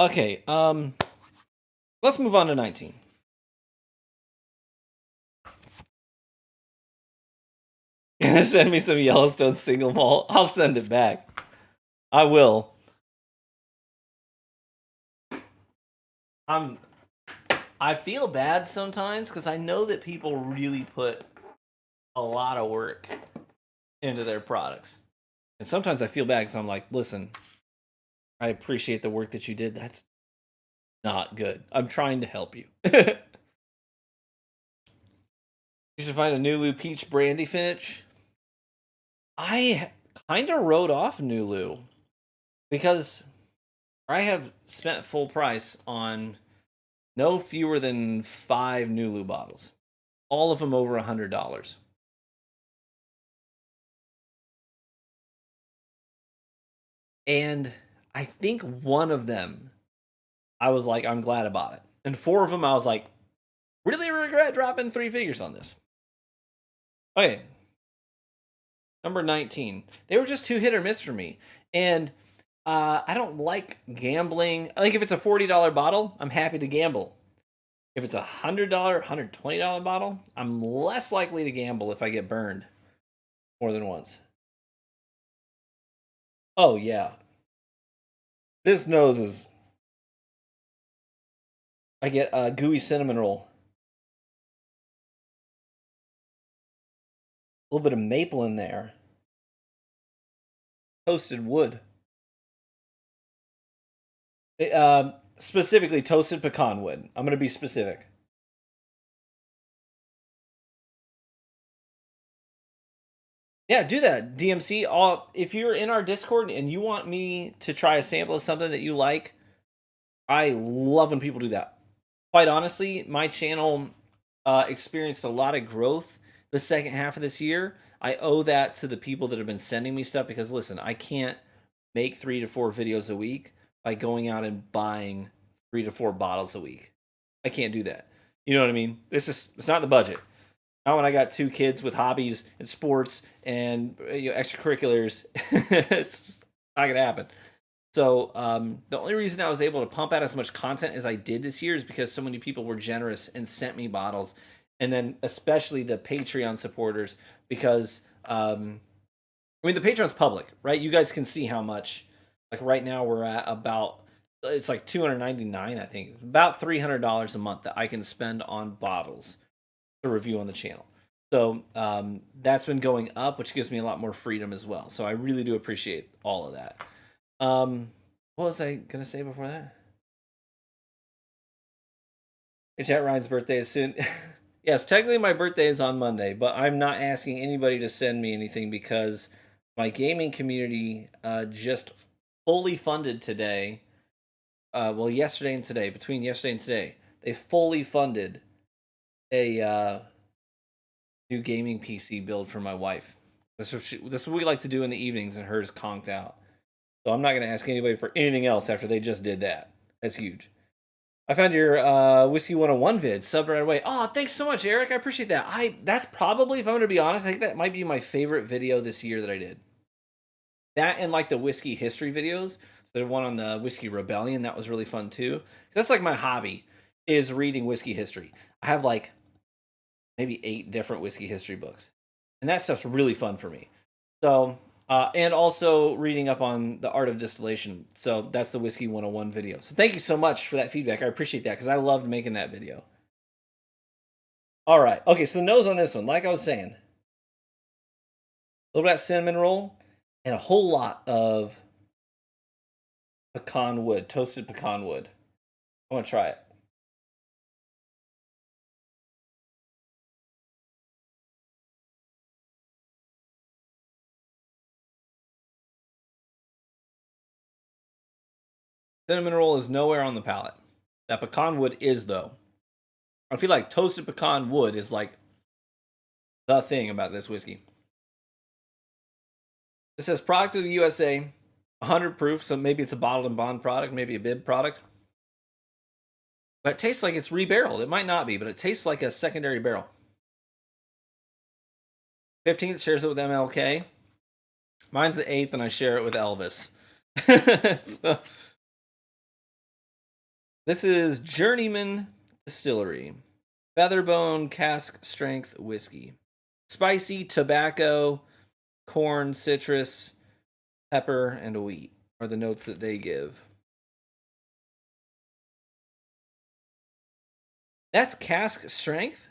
Okay, let's move on to 19. Gonna send me some Yellowstone single malt. I'll send it back. I will. I feel bad sometimes because I know that people really put a lot of work into their products. And sometimes I feel bad because I'm like, listen, I appreciate the work that you did. That's not good. I'm trying to help you. You should find a Nulu Peach Brandy finish. I kind of wrote off Nulu because I have spent full price on no fewer than 5 Nulu bottles, all of them over $100. And I think one of them, I was like, I'm glad I bought it. And 4 of them, I was like, really regret dropping 3 figures on this. Okay. Number 19. They were just too hit or miss for me. And I don't like gambling. Like, if it's a $40 bottle, I'm happy to gamble. If it's a $100, $120 bottle, I'm less likely to gamble if I get burned more than once. Oh, yeah. This nose is... I get a gooey cinnamon roll. A little bit of maple in there. Toasted wood. Specifically toasted pecan wood. I'm going to be specific. Yeah, do that. DMC. If you're in our Discord and you want me to try a sample of something that you like, I love when people do that. Quite honestly, my channel experienced a lot of growth the second half of this year. I owe that to the people that have been sending me stuff because, listen, I can't make 3 to 4 videos a week by going out and buying 3 to 4 bottles a week. I can't do that. You know what I mean? It's not the budget. Not when I got 2 kids with hobbies and sports and extracurriculars. It's not gonna happen. So the only reason I was able to pump out as much content as I did this year is because so many people were generous and sent me bottles, and then especially the Patreon supporters because the Patreon's public, right? You guys can see how much. Like right now, we're at about it's like $299, I think, about $300 a month that I can spend on bottles to review on the channel. So that's been going up, which gives me a lot more freedom as well. So I really do appreciate all of that. What was I gonna say before that? Hey, chat, Ryan's birthday is soon. Yes, technically my birthday is on Monday, but I'm not asking anybody to send me anything because my gaming community just fully funded today. Yesterday and today, between yesterday and today, they fully funded a new gaming PC build for my wife. This is what we like to do in the evenings, and hers conked out. So I'm not going to ask anybody for anything else after they just did that. That's huge. I found your Whiskey 101 vid, sub right away. Oh, thanks so much, Eric. I appreciate that. That's probably, if I'm going to be honest, I think that might be my favorite video this year that I did. That and like the whiskey history videos. So the one on the Whiskey Rebellion, that was really fun too. That's like my hobby, is reading whiskey history. I have like maybe 8 different whiskey history books. And that stuff's really fun for me. So, and also reading up on the art of distillation. So that's the Whiskey 101 video. So thank you so much for that feedback. I appreciate that because I loved making that video. All right. Okay, so the nose on this one, like I was saying, a little bit of cinnamon roll and a whole lot of pecan wood, toasted pecan wood. I want to try it. Cinnamon roll is nowhere on the palate. That pecan wood is, though. I feel like toasted pecan wood is like the thing about this whiskey. It says product of the USA, 100 proof, so maybe it's a bottled and bond product, maybe a bib product. But it tastes like it's rebarreled. It might not be, but it tastes like a secondary barrel. 15th shares it with MLK. Mine's the 8th, and I share it with Elvis. So, this is Journeyman Distillery. Featherbone cask strength whiskey. Spicy, tobacco, corn, citrus, pepper, and wheat are the notes that they give. That's cask strength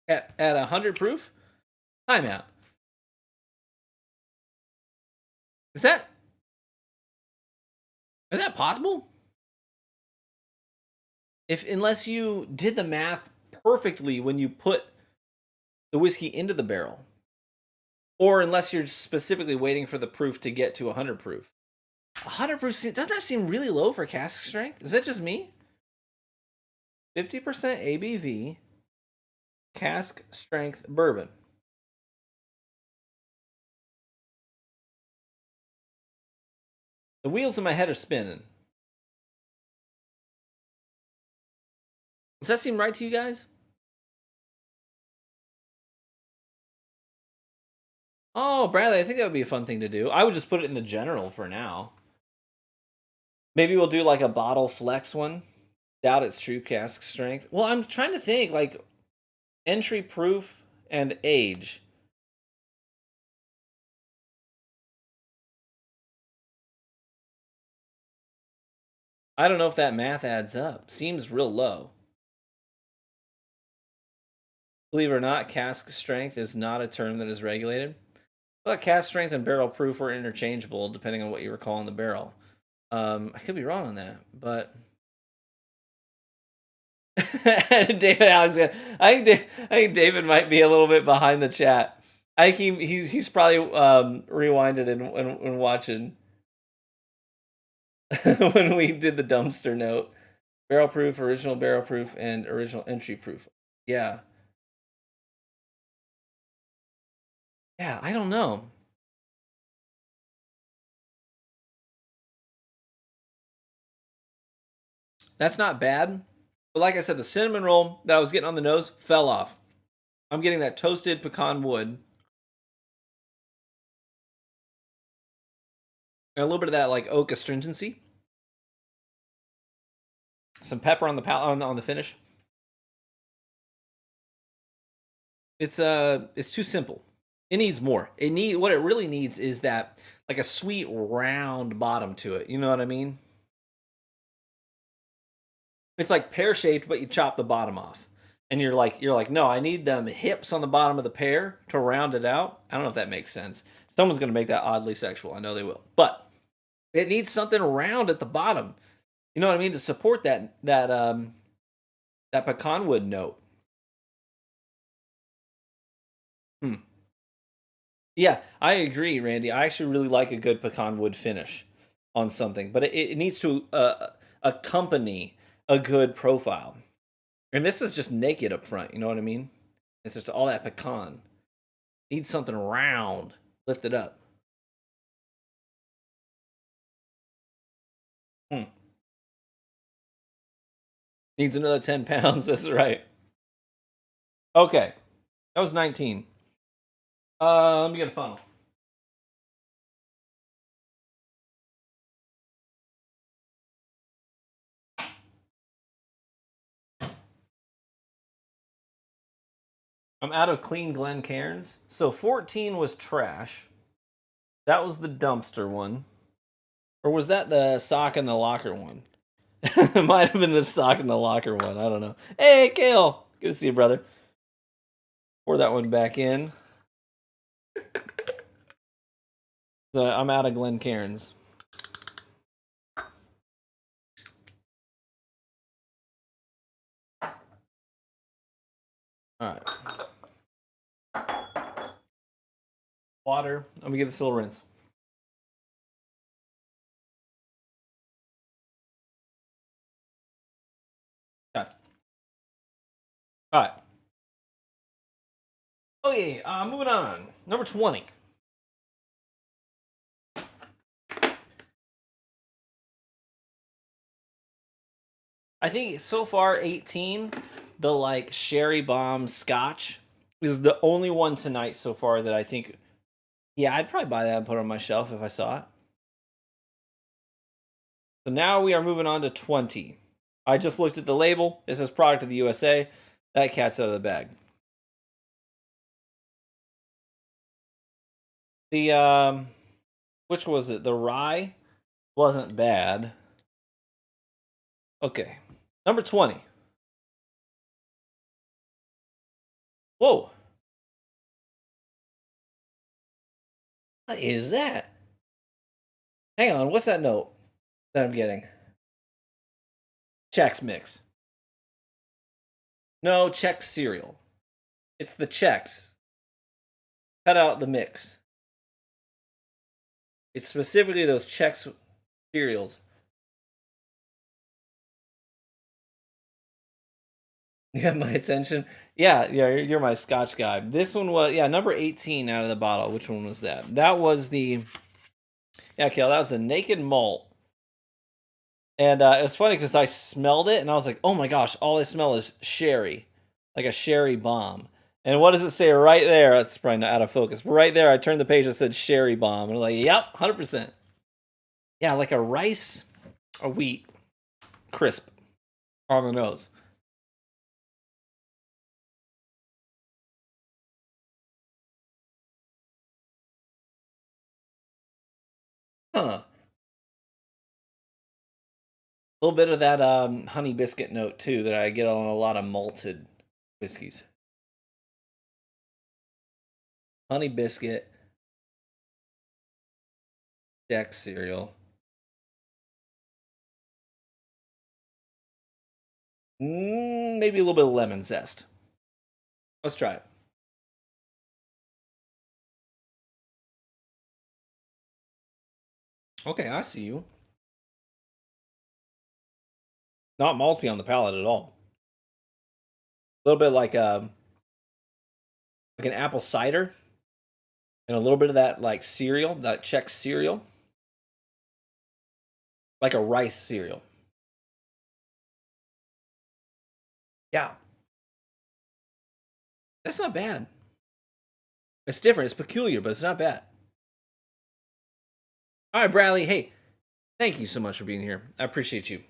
at 100 proof? Timeout. Is that possible? Unless you did the math perfectly when you put the whiskey into the barrel, or unless you're specifically waiting for the proof to get to 100 proof. 100 proof, doesn't that seem really low for cask strength? Is that just me? 50% ABV, cask strength bourbon. The wheels in my head are spinning. Does that seem right to you guys? Oh, Bradley, I think that would be a fun thing to do. I would just put it in the general for now. Maybe we'll do like a bottle flex one. Doubt it's true cask strength. Well, I'm trying to think like entry proof and age. I don't know if that math adds up. Seems real low. Believe it or not, cask strength is not a term that is regulated. But cask strength and barrel proof are interchangeable depending on what you were calling the barrel. I could be wrong on that, but David Alexander. I think David might be a little bit behind the chat. I think he's probably rewinded and watching when we did the dumpster note. Barrel proof, original barrel proof, and original entry proof. Yeah. Yeah, I don't know. That's not bad. But like I said, the cinnamon roll that I was getting on the nose fell off. I'm getting that toasted pecan wood. And a little bit of that like oak astringency. Some pepper on the on the finish. It's too simple. It needs more. What it really needs is that like a sweet round bottom to it. You know what I mean? It's like pear shaped, but you chop the bottom off. And you're like, no, I need them hips on the bottom of the pear to round it out. I don't know if that makes sense. Someone's gonna make that oddly sexual. I know they will. But it needs something round at the bottom. You know what I mean? To support that pecan wood note. Hmm. Yeah, I agree, Randy. I actually really like a good pecan wood finish on something, but it needs to accompany a good profile. And this is just naked up front. You know what I mean? It's just all that pecan. Needs something round, lift it up. Hmm. Needs another 10 pounds. That's right. Okay, that was 19. Let me get a funnel. I'm out of clean Glencairns. So 14 was trash. That was the dumpster one. Or was that the sock in the locker one? It might have been the sock in the locker one. I don't know. Hey, Kale. Good to see you, brother. Pour that one back in. So I'm out of Glencairns. All right. Water. I'm gonna give this a little rinse. Okay. All right. Okay, moving on. Number 20. I think so far 18, the like sherry bomb scotch is the only one tonight so far that I think, yeah, I'd probably buy that and put it on my shelf if I saw it. So now we are moving on to 20. I just looked at the label. It says product of the USA. That cat's out of the bag. The which was it? The rye wasn't bad. Okay. Number 20. Whoa. What is that? Hang on, what's that note that I'm getting? Chex Mix. No, Chex cereal. It's the Chex. Cut out the mix. It's specifically those Chex cereals. You have my attention. Yeah, you're my Scotch guy. This one was number 18 out of the bottle. Which one was that? That was the Kel. That was the Naked Malt. And it was funny because I smelled it and I was like, oh my gosh, all I smell is sherry, like a sherry bomb. And what does it say right there? That's probably not out of focus. But right there, I turned the page that said sherry bomb. And I'm like, yep, 100%. Yeah, like a rice or wheat crisp on the nose. Huh. A little bit of that honey biscuit note too that I get on a lot of malted whiskeys. Honey biscuit, Chex cereal. Maybe a little bit of lemon zest. Let's try it. Okay, I see you. Not malty on the palate at all. A little bit like an apple cider, and a little bit of that like cereal, that Chex cereal, like a rice cereal. Yeah, that's not bad. It's different. It's peculiar, but it's not bad. All right, Bradley. Hey, thank you so much for being here. I appreciate you.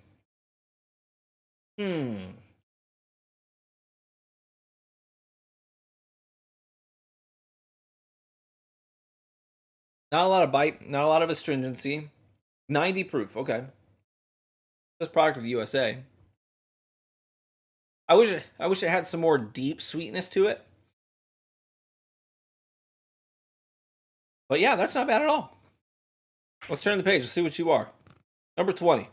Hmm. Not a lot of bite. Not a lot of astringency. 90 proof. Okay. This product of the USA. I wish it had some more deep sweetness to it. But yeah, that's not bad at all. Let's turn the page. Let's see what you are. Number 20.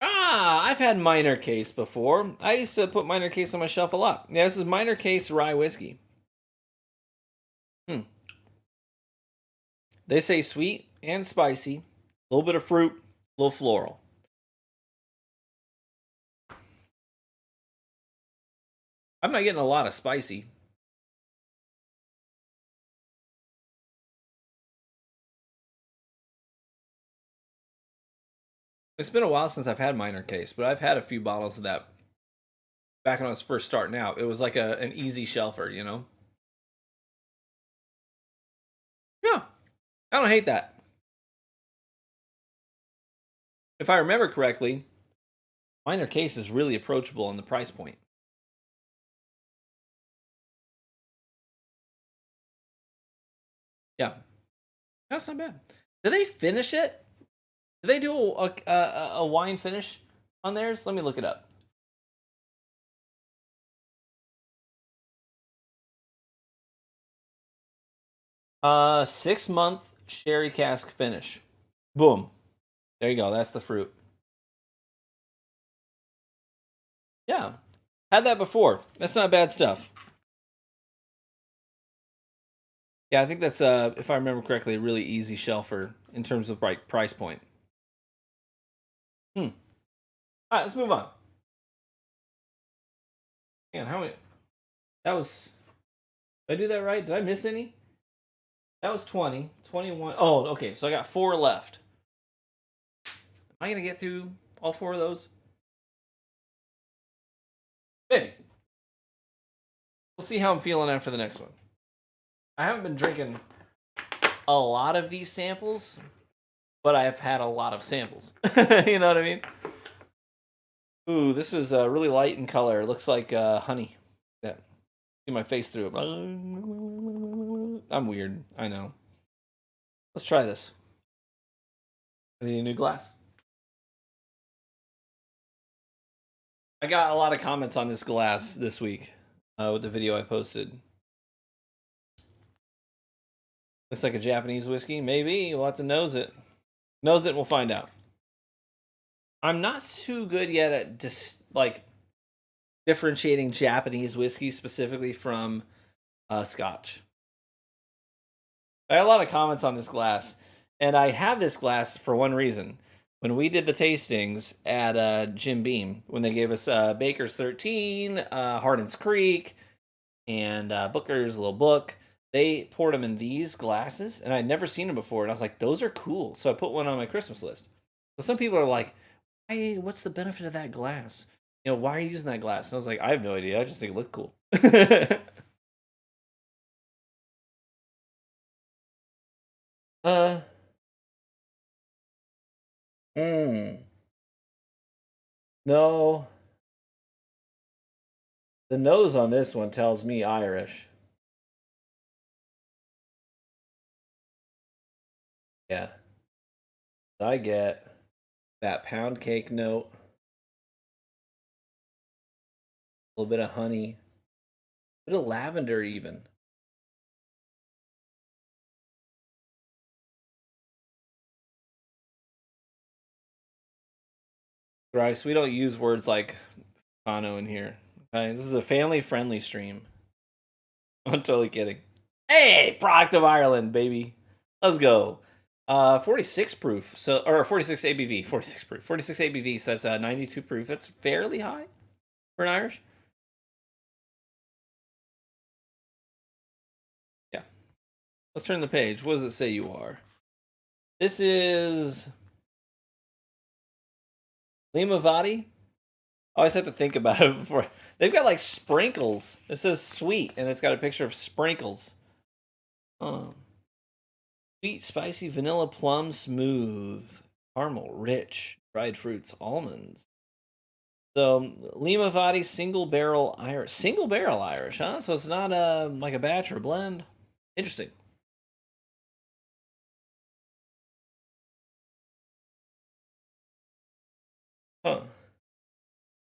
Ah, I've had Minor Case before. I used to put Minor Case on my shelf a lot. Yeah, this is Minor Case rye whiskey. They say sweet and spicy, a little bit of fruit, a little floral. I'm not getting a lot of spicy. It's been a while since I've had Minor Case, but I've had a few bottles of that back when I was first starting out. It was like an easy shelfer, you know? Yeah, I don't hate that. If I remember correctly, Minor Case is really approachable on the price point. Yeah, that's not bad. Do they finish it? Do they do a wine finish on theirs? Let me look it up. 6-month sherry cask finish. Boom. There you go. That's the fruit. Yeah. Had that before. That's not bad stuff. Yeah, I think that's if I remember correctly, a really easy shelfer in terms of price point. All right, let's move on. Man, how many? That was. Did I do that right? Did I miss any? That was 20. 21. Oh, okay. So I got 4 left. Am I gonna get through all 4 of those? Maybe. We'll see how I'm feeling after the next one. I haven't been drinking a lot of these samples, but I've had a lot of samples. You know what I mean? Ooh, this is really light in color. It looks like honey. Yeah. See my face through it. I'm weird. I know. Let's try this. I need a new glass. I got a lot of comments on this glass this week with the video I posted. Looks like a Japanese whiskey. Maybe. We'll have to nose it. Nose it and we'll find out. I'm not too good yet at just like differentiating Japanese whiskey specifically from Scotch. I had a lot of comments on this glass, and I have this glass for one reason. When we did the tastings at Jim Beam, when they gave us Baker's 13, Hardin's Creek, and Booker's Little Book, they poured them in these glasses, and I'd never seen them before, and I was like, those are cool. So I put one on my Christmas list. So some people are like, hey, what's the benefit of that glass? You know, why are you using that glass? And I was like, I have no idea. I just think it looked cool. uh, mm, no. The nose on this one tells me Irish. Yeah. I get that pound cake note, a little bit of honey, a bit of lavender even. Bryce, we don't use words like Kano in here. Okay? This is a family-friendly stream. I'm totally kidding. Hey, product of Ireland, baby. Let's go. 46 proof. So, or 46 ABV. 46 proof. 46 ABV says 92 proof. That's fairly high for an Irish. Yeah. Let's turn the page. What does it say you are? This is Limavady. I always have to think about it before. They've got like sprinkles. It says sweet, and it's got a picture of sprinkles. Oh. Sweet, spicy, vanilla, plum, smooth, caramel, rich, dried fruits, almonds. So Limavady single barrel Irish, huh? So it's not like a batch or a blend. Interesting. Huh.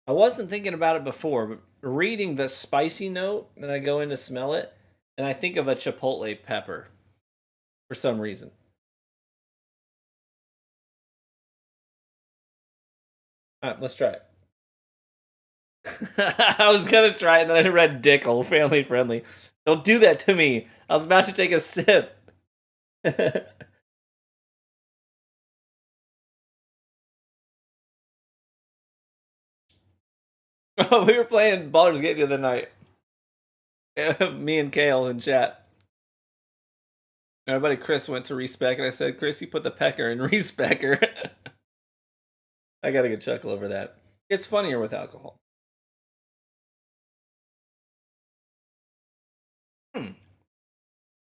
I wasn't thinking about it before, but reading the spicy note, then I go in to smell it, and I think of a chipotle pepper for some reason. All right, let's try it. I was gonna try it, and then I read Dickel, family friendly. Don't do that to me. I was about to take a sip. We were playing Baldur's Gate the other night. Me and Kale in chat. My buddy Chris went to respec, and I said, Chris, you put the pecker in respecker. I got a good chuckle over that. It's funnier with alcohol. Hmm.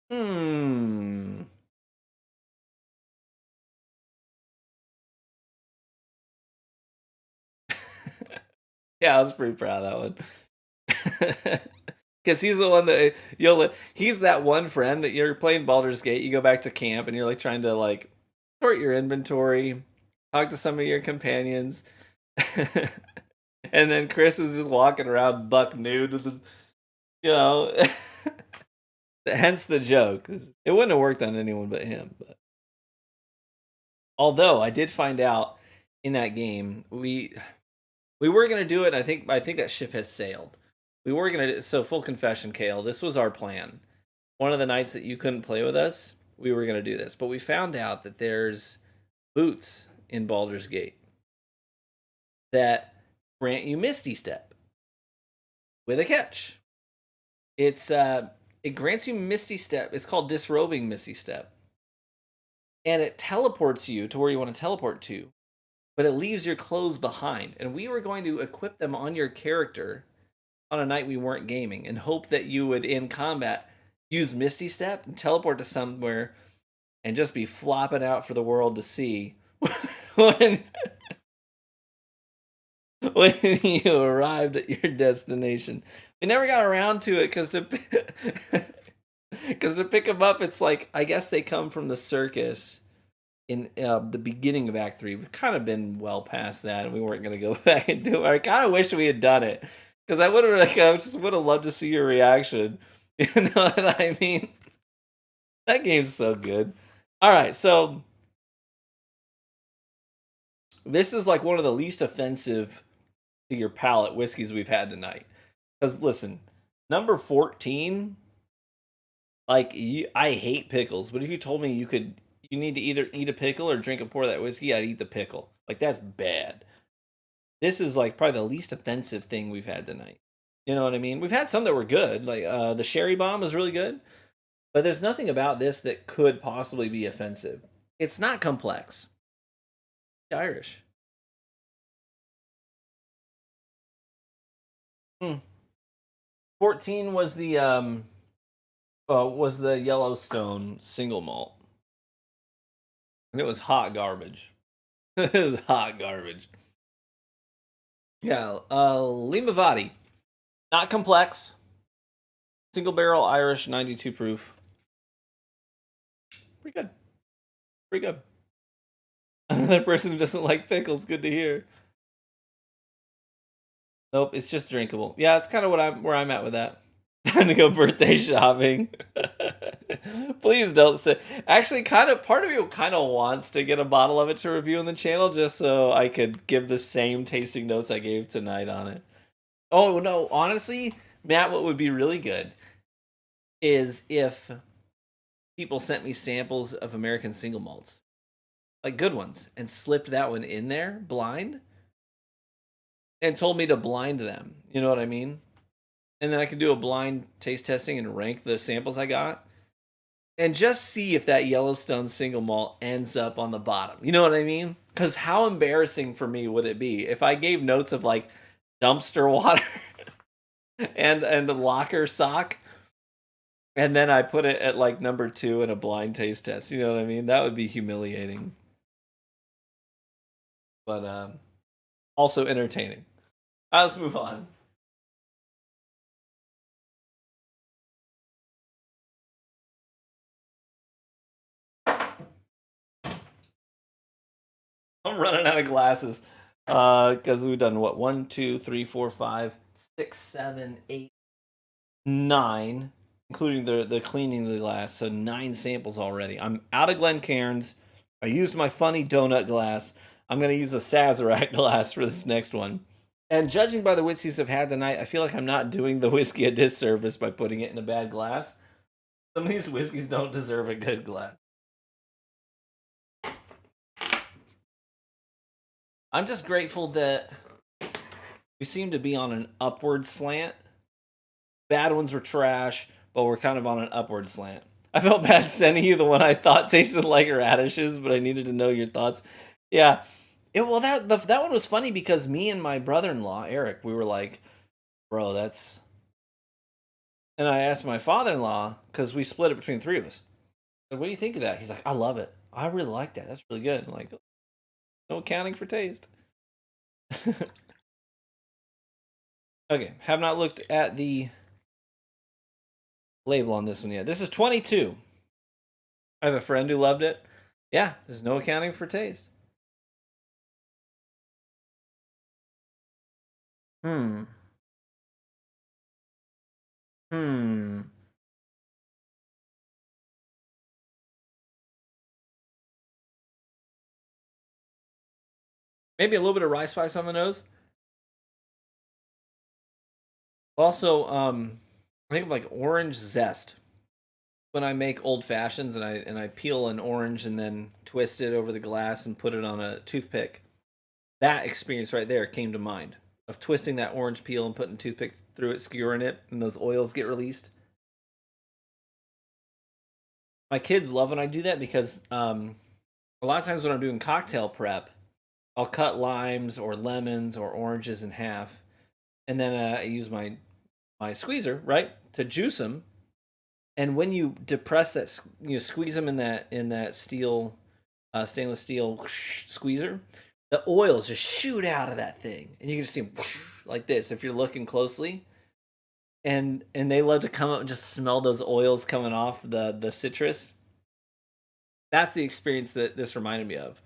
Hmm. Yeah, I was pretty proud of that one. Because he's the one that he's that one friend that you're playing Baldur's Gate, you go back to camp and you're like trying to like sort your inventory, talk to some of your companions. And then Chris is just walking around buck nude with his, you know, hence the joke. It wouldn't have worked on anyone but him. But although I did find out in that game, we were gonna do it. I think that ship has sailed. We were gonna. So full confession, Kale. This was our plan. One of the nights that you couldn't play with us, we were gonna do this, but we found out that there's boots in Baldur's Gate that grant you Misty Step with a catch. It grants you Misty Step. It's called Disrobing Misty Step, and it teleports you to where you want to teleport to, but it leaves your clothes behind. And we were going to equip them on your character on a night we weren't gaming, and hope that you would in combat use Misty Step and teleport to somewhere and just be flopping out for the world to see when when you arrived at your destination. We never got around to it because to pick them up, it's like, I guess they come from the circus in the beginning of Act 3. We've kind of been well past that, and we weren't going to go back and do it. I kind of wish we had done it, because I just would have loved to see your reaction. You know what I mean? That game's so good. All right, so this is like one of the least offensive to your palate whiskeys we've had tonight. Because listen, number 14, like, I hate pickles, but if you told me you need to either eat a pickle or drink a pour of that whiskey, I'd eat the pickle. Like, that's bad. This is like probably the least offensive thing we've had tonight. You know what I mean? We've had some that were good, like the Sherry Bomb was really good, but there's nothing about this that could possibly be offensive. It's not complex. Irish. 14 was the Yellowstone single malt, and it was hot garbage. It was hot garbage. Yeah, Limavady, not complex. Single barrel Irish, 92 proof. Pretty good. Pretty good. Another person who doesn't like pickles. Good to hear. Nope, it's just drinkable. Yeah, it's kind of where I'm at with that. Time to go birthday shopping. Please don't say. Actually, kind of part of me kind of wants to get a bottle of it to review on the channel, just so I could give the same tasting notes I gave tonight on it. Oh no, honestly, Matt, what would be really good is if people sent me samples of American single malts, like good ones, and slipped that one in there blind, and told me to blind them. You know what I mean? And then I could do a blind taste testing and rank the samples I got, and just see if that Yellowstone single malt ends up on the bottom. You know what I mean? Because how embarrassing for me would it be if I gave notes of like dumpster water and a locker sock, and then I put it at like number 2 in a blind taste test. You know what I mean? That would be humiliating, but also entertaining. All right, let's move on. I'm running out of glasses because we've done what, 1, 2, 3, 4, 5, 6, 7, 8, 9, including the cleaning of the glass. So 9 samples already. I'm out of Glencairns. I used my funny donut glass. I'm gonna use a Sazerac glass for this next one. And judging by the whiskeys I've had tonight, I feel like I'm not doing the whiskey a disservice by putting it in a bad glass. Some of these whiskeys don't deserve a good glass. I'm just grateful that we seem to be on an upward slant. Bad ones were trash, but we're kind of on an upward slant. I felt bad sending you the one I thought tasted like radishes, but I needed to know your thoughts. Yeah. That one was funny because me and my brother-in-law, Eric, we were like, bro, that's... And I asked my father-in-law, because we split it between 3 of us. Like, what do you think of that? He's like, I love it. I really like that. That's really good. I'm like, no accounting for taste. Okay, have not looked at the label on this one yet. This is 22. I have a friend who loved it. Yeah, there's no accounting for taste. Hmm. Maybe a little bit of rye spice on the nose. Also, I think of like orange zest when I make old fashions, and I peel an orange and then twist it over the glass and put it on a toothpick. That experience right there came to mind of twisting that orange peel and putting a toothpick through it, skewering it, and those oils get released. My kids love when I do that because a lot of times when I'm doing cocktail prep, I'll cut limes or lemons or oranges in half, and then I use my squeezer, right, to juice them. And when you depress that, squeeze them in that steel, stainless steel squeezer, the oils just shoot out of that thing, and you can just see them like this if you're looking closely. And they love to come up and just smell those oils coming off the citrus. That's the experience that this reminded me of.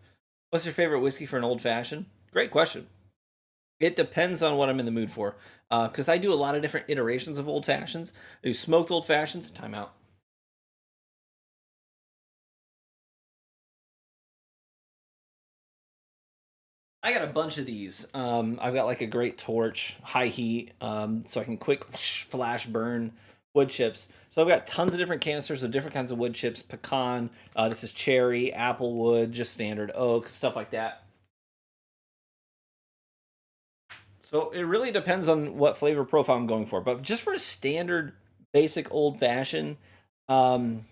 What's your favorite whiskey for an old fashioned? Great question. It depends on what I'm in the mood for, because I do a lot of different iterations of old fashions. I do smoked old fashions. Time out. I got a bunch of these. I've got like a great torch, high heat, so I can quick flash burn wood chips. So I've got tons of different canisters of different kinds of wood chips. Pecan. This is cherry, apple wood, just standard oak, stuff like that. So it really depends on what flavor profile I'm going for. But just for a standard, basic old fashioned, um,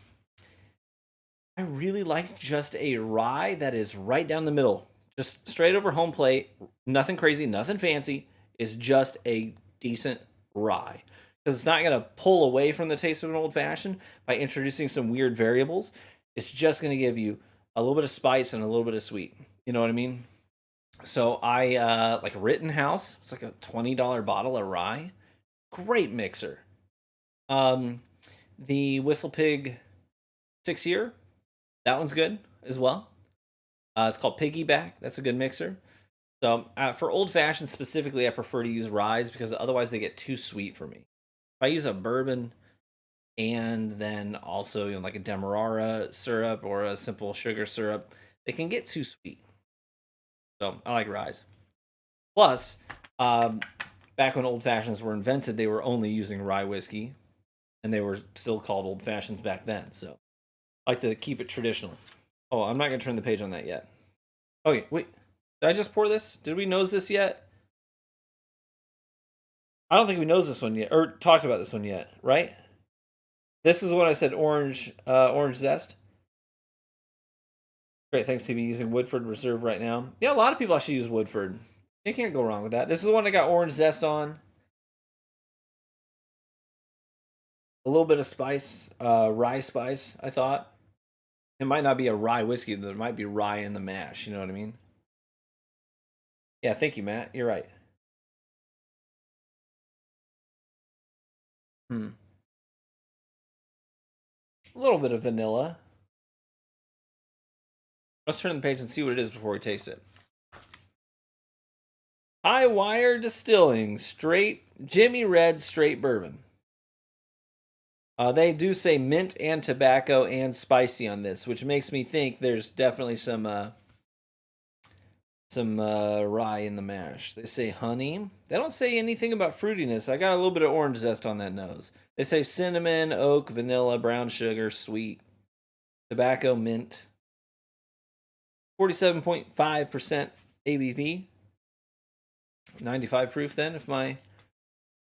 I really like just a rye that is right down the middle, just straight over home plate. Nothing crazy, nothing fancy. Is just a decent rye because it's not going to pull away from the taste of an old fashioned by introducing some weird variables. It's just going to give you a little bit of spice and a little bit of sweet. You know what I mean? So I like Rittenhouse. It's like a $20 bottle of rye. Great mixer. Um, the Whistle Pig 6 year. That one's good as well. It's called Piggyback. That's a good mixer. So for old fashioned specifically, I prefer to use ryes because otherwise they get too sweet for me. If I use a bourbon and then also like a demerara syrup or a simple sugar syrup, they can get too sweet. So I like ryes. Plus, back when old fashions were invented, they were only using rye whiskey, and they were still called old fashions back then. So I like to keep it traditional. Oh, I'm not gonna turn the page on that yet. Okay, wait. Did I just pour this? Did we nose this yet? I don't think we nose this one yet, or talked about this one yet, right? This is what I said, orange zest. Great, thanks to be using Woodford Reserve right now. Yeah, a lot of people actually use Woodford. You can't go wrong with that. This is the one that got orange zest on. A little bit of spice, rye spice, I thought. It might not be a rye whiskey, but there might be rye in the mash. You know what I mean? Yeah, thank you, Matt. You're right. Hmm. A little bit of vanilla. Let's turn the page and see what it is before we taste it. High Wire Distilling, straight Jimmy Red straight bourbon. They do say mint and tobacco and spicy on this, which makes me think there's definitely some rye in the mash. They say honey. They don't say anything about fruitiness. I got a little bit of orange zest on that nose. They say cinnamon, oak, vanilla, brown sugar, sweet, tobacco, mint. 47.5% ABV. 95 proof then, if my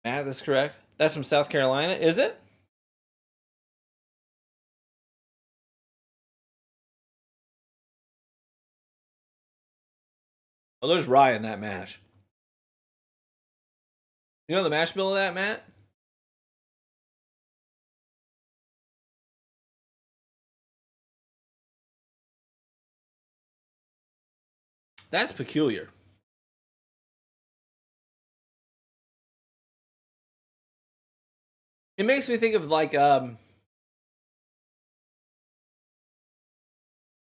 math is correct. That's from South Carolina, is it? Oh, there's rye in that mash. You know the mash bill of that, Matt? That's peculiar. It makes me think of like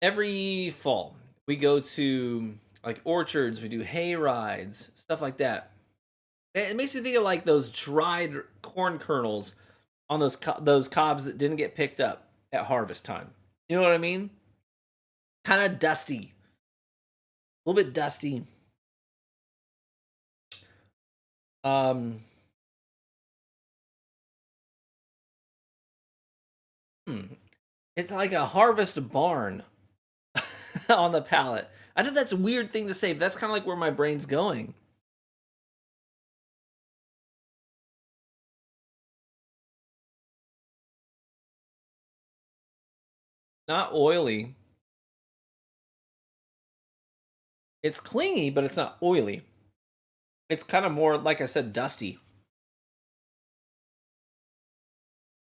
every fall we go to like orchards, we do hay rides, stuff like that. It makes me think of like those dried corn kernels on those cobs that didn't get picked up at harvest time. You know what I mean? Kind of dusty, a little bit dusty. Um, hmm, it's like a harvest barn on the palate. I know that's a weird thing to say, but that's kind of like where my brain's going. Not oily. It's clingy, but it's not oily. It's kind of more, like I said, dusty.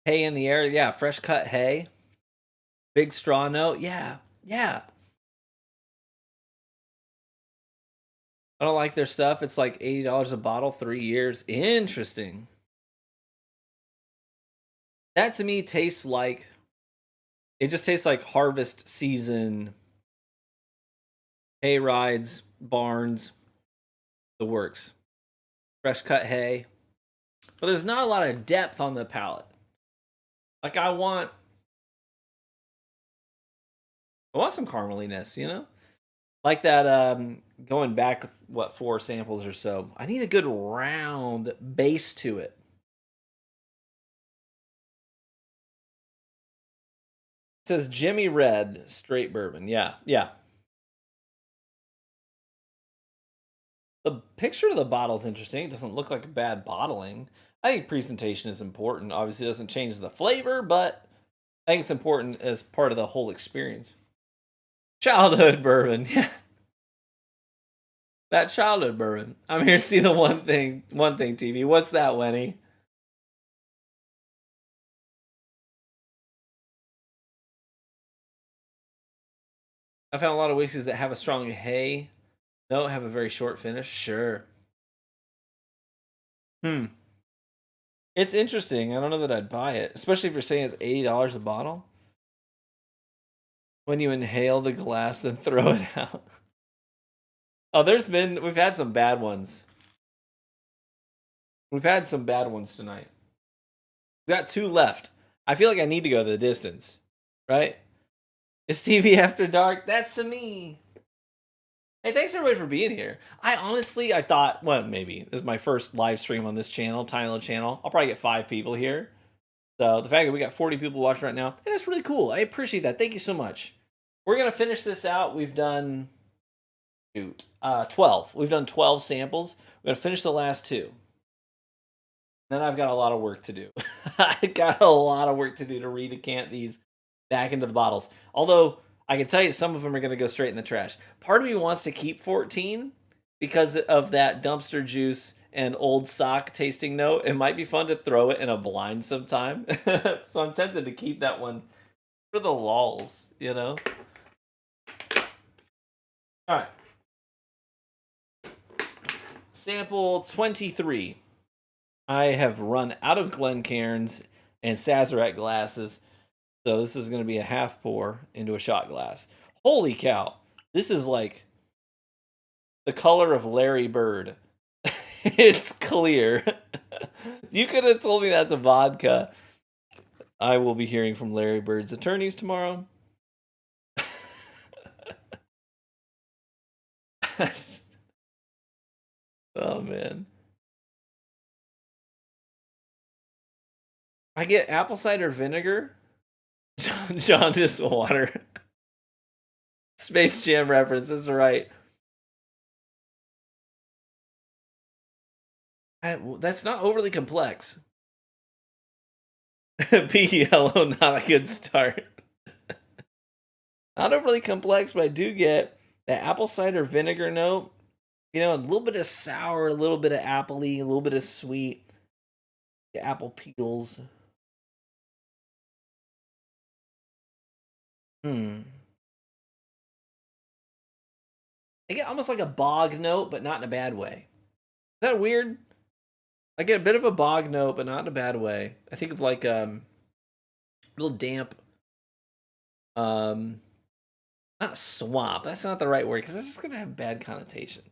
Hay in the air. Yeah, fresh cut hay. Big straw note. Yeah, yeah. I don't like their stuff. It's like $80 a bottle, 3 years. Interesting. That to me tastes like it just tastes like harvest season, hay rides, barns, the works. Fresh cut hay. But there's not a lot of depth on the palate. Like I want some carameliness, you know? Like that going back what 4 samples or so. I need a good round base to it. It says Jimmy Red straight bourbon. Yeah, yeah. The picture of the bottle is interesting. It doesn't look like a bad bottling. I think presentation is important. Obviously, it doesn't change the flavor, but I think it's important as part of the whole experience. Childhood bourbon, yeah, that childhood bourbon. I'm here to see the one thing TV. What's that, Wenny? I found a lot of whiskeys that have a strong hay. No, have a very short finish. Sure. Hmm. It's interesting. I don't know that I'd buy it, especially if you're saying it's $80 a bottle. When you inhale the glass, then throw it out. Oh, we've had some bad ones. We've had some bad ones tonight. We got 2 left. I feel like I need to go the distance, right? It's TV after dark. That's to me. Hey, thanks everybody for being here. I thought, well, maybe this is my first live stream on this channel, tiny little channel. I'll probably get 5 people here. So the fact that we got 40 people watching right now, hey, that's really cool. I appreciate that. Thank you so much. We're gonna finish this out. We've done 12. We've done 12 samples. We're gonna finish the last 2. Then I've got a lot of work to do. I got a lot of work to do to redecant these back into the bottles. Although I can tell you some of them are going to go straight in the trash. Part of me wants to keep 14 because of that dumpster juice and old sock tasting note. It might be fun to throw it in a blind sometime. So I'm tempted to keep that one for the lulls, you know? All right. Sample 23. I have run out of Glencairns and Sazerac glasses, so this is going to be a half pour into a shot glass. Holy cow. This is like the color of Larry Bird. It's clear. You could have told me that's a vodka. I will be hearing from Larry Bird's attorneys tomorrow. Oh, man. I get apple cider vinegar, jaundice water. Space Jam reference, that's right. That's not overly complex. Be yellow, not a good start. Not overly complex, but I do get that apple cider vinegar note. You know, a little bit of sour, a little bit of appley, a little bit of sweet. The apple peels. Hmm. I get almost like a bog note, but not in a bad way. Is that weird? I get a bit of a bog note, but not in a bad way. I think of like a little damp, um, not swamp. That's not the right word because this is gonna have bad connotation.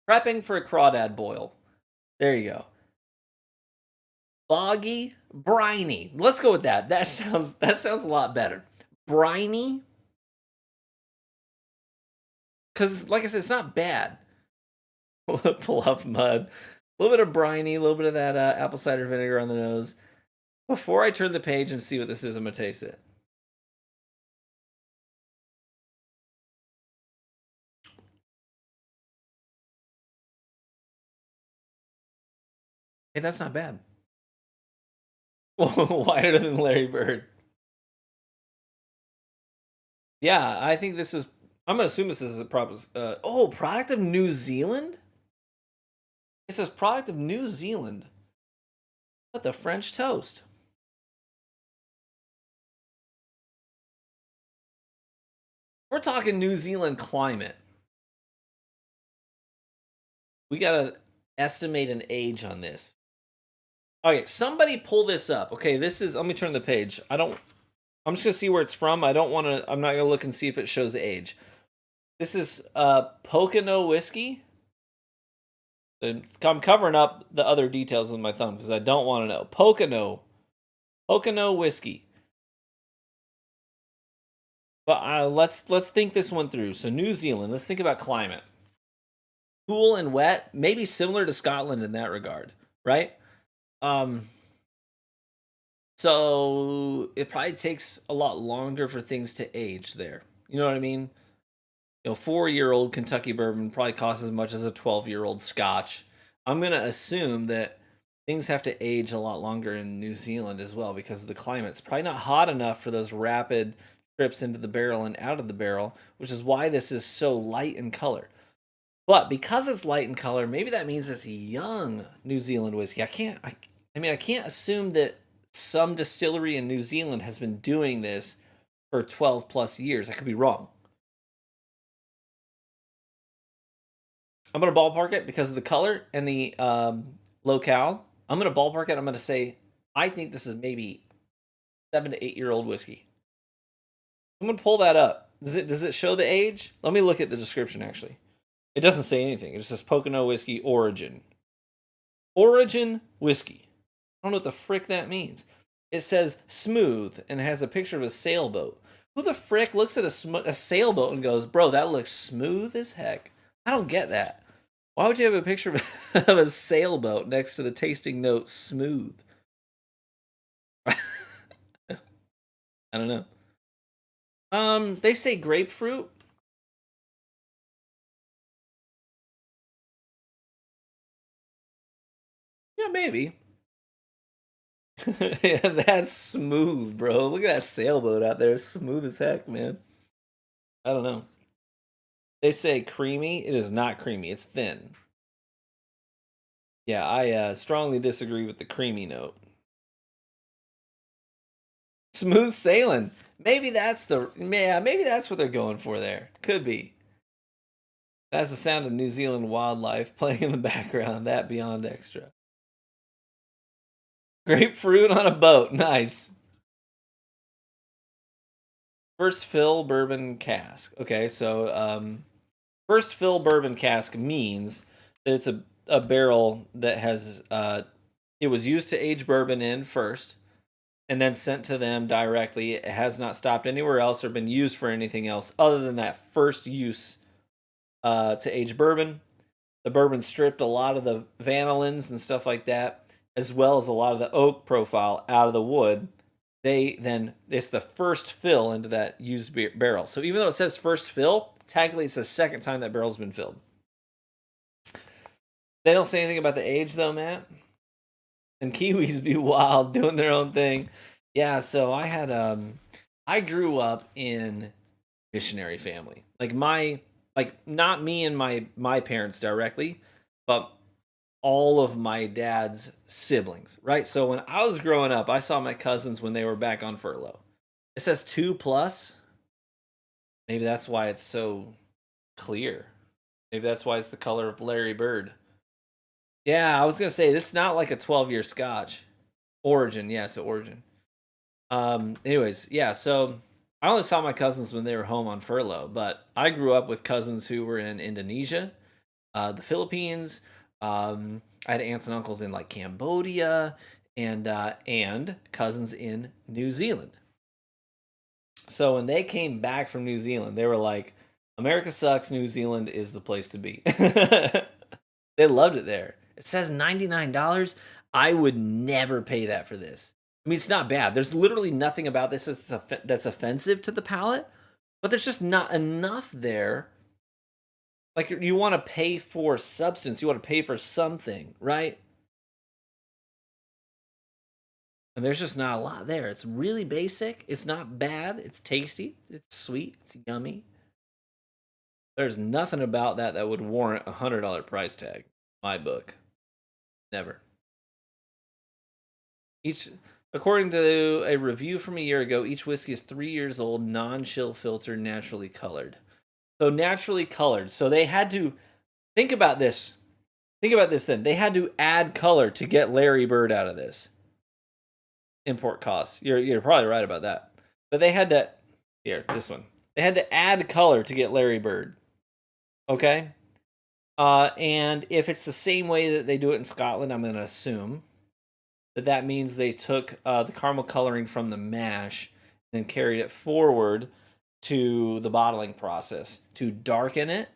Prepping for a crawdad boil. There you go. Boggy, briny. Let's go with that. That sounds a lot better. Briny, because like I said, it's not bad. Bluff mud. A little bit of briny, a little bit of that apple cider vinegar on the nose. Before I turn the page and see what this is, I'm going to taste it. Hey, that's not bad. Wider than Larry Bird. Yeah, I think this is. I'm gonna assume this is a product of New Zealand. It says product of New Zealand. What the French toast? We're talking New Zealand climate. We gotta estimate an age on this. Okay, somebody pull this up. Okay, this is. Let me turn the page. I'm just gonna see where it's from. I don't want to. I'm not gonna look and see if it shows age. This is Pocono whiskey. I'm covering up the other details with my thumb because I don't want to know. Pocono whiskey. But let's think this one through. So New Zealand. Let's think about climate. Cool and wet, maybe similar to Scotland in that regard, right? Um, so it probably takes a lot longer for things to age there. You know what I mean? 4-year-old Kentucky bourbon probably costs as much as a 12-year-old Scotch. I'm gonna assume that things have to age a lot longer in New Zealand as well because the climate's probably not hot enough for those rapid trips into the barrel and out of the barrel, which is why this is so light in color. But because it's light in color, maybe that means it's young New Zealand whiskey. I can't assume that some distillery in New Zealand has been doing this for 12 plus years. I could be wrong. I'm going to ballpark it because of the color and the locale. I'm going to ballpark it. I'm going to say, I think this is maybe 7 to 8-year-old whiskey. I'm going to pull that up. Does it show the age? Let me look at the description, actually. It doesn't say anything. It just says Pocono whiskey origin. Origin whiskey. I don't know what the frick that means. It says smooth and has a picture of a sailboat. Who the frick looks at a sailboat and goes, bro, that looks smooth as heck? I don't get that. Why would you have a picture of a sailboat next to the tasting note smooth? I don't know. They say grapefruit. Yeah, maybe. Yeah, that's smooth, bro. Look at that sailboat out there. Smooth as heck, man. I don't know. They say creamy. It is not creamy. It's thin. Yeah, I strongly disagree with the creamy note. Smooth sailing. Maybe that's maybe that's what they're going for there. Could be. That's the sound of New Zealand wildlife playing in the background. That beyond extra. Grapefruit on a boat. Nice. First fill bourbon cask. Okay, so first fill bourbon cask means that it's a barrel that has it was used to age bourbon in first and then sent to them directly. It has not stopped anywhere else or been used for anything else other than that first use to age bourbon. The bourbon stripped a lot of the vanillins and stuff like that, as well as a lot of the oak profile out of the wood. It's the first fill into that used barrel. So even though it says first fill, technically it's the second time that barrel's been filled. They don't say anything about the age though, Matt. And Kiwis be wild, doing their own thing. Yeah, so I grew up in missionary family. Not me and my parents directly, but all of my dad's siblings, right? So when I was growing up, I saw my cousins when they were back on furlough. It says 2 plus. Maybe that's why it's so clear. Maybe that's why it's the color of Larry Bird. Yeah, I was gonna say it's not like a 12-year Scotch. Origin, yes, origin. Anyways, yeah, so I only saw my cousins when they were home on furlough, but I grew up with cousins who were in Indonesia, the Philippines. I had aunts and uncles in like Cambodia and cousins in New Zealand. So when they came back from New Zealand, they were like, America sucks, New Zealand is the place to be. They loved it there. It says $99. I would never pay that for this. I mean, it's not bad. There's literally nothing about this that's offensive to the palate, but there's just not enough there. Like, you want to pay for substance, you want to pay for something, right? And there's just not a lot there. It's really basic. It's not bad. It's tasty. It's sweet. It's yummy. There's nothing about that would warrant a $100 price tag. My book. Never. According to a review from a year ago, each whiskey is 3 years old, non-chill filtered, naturally colored. So naturally colored. So they had to think about this. Think about this then. They had to add color to get Larry Bird out of this. Import costs. You're probably right about that. But they had to this one. They had to add color to get Larry Bird. Okay? And if it's the same way that they do it in Scotland, I'm going to assume that means they took the caramel coloring from the mash and then carried it forward to the bottling process to darken it.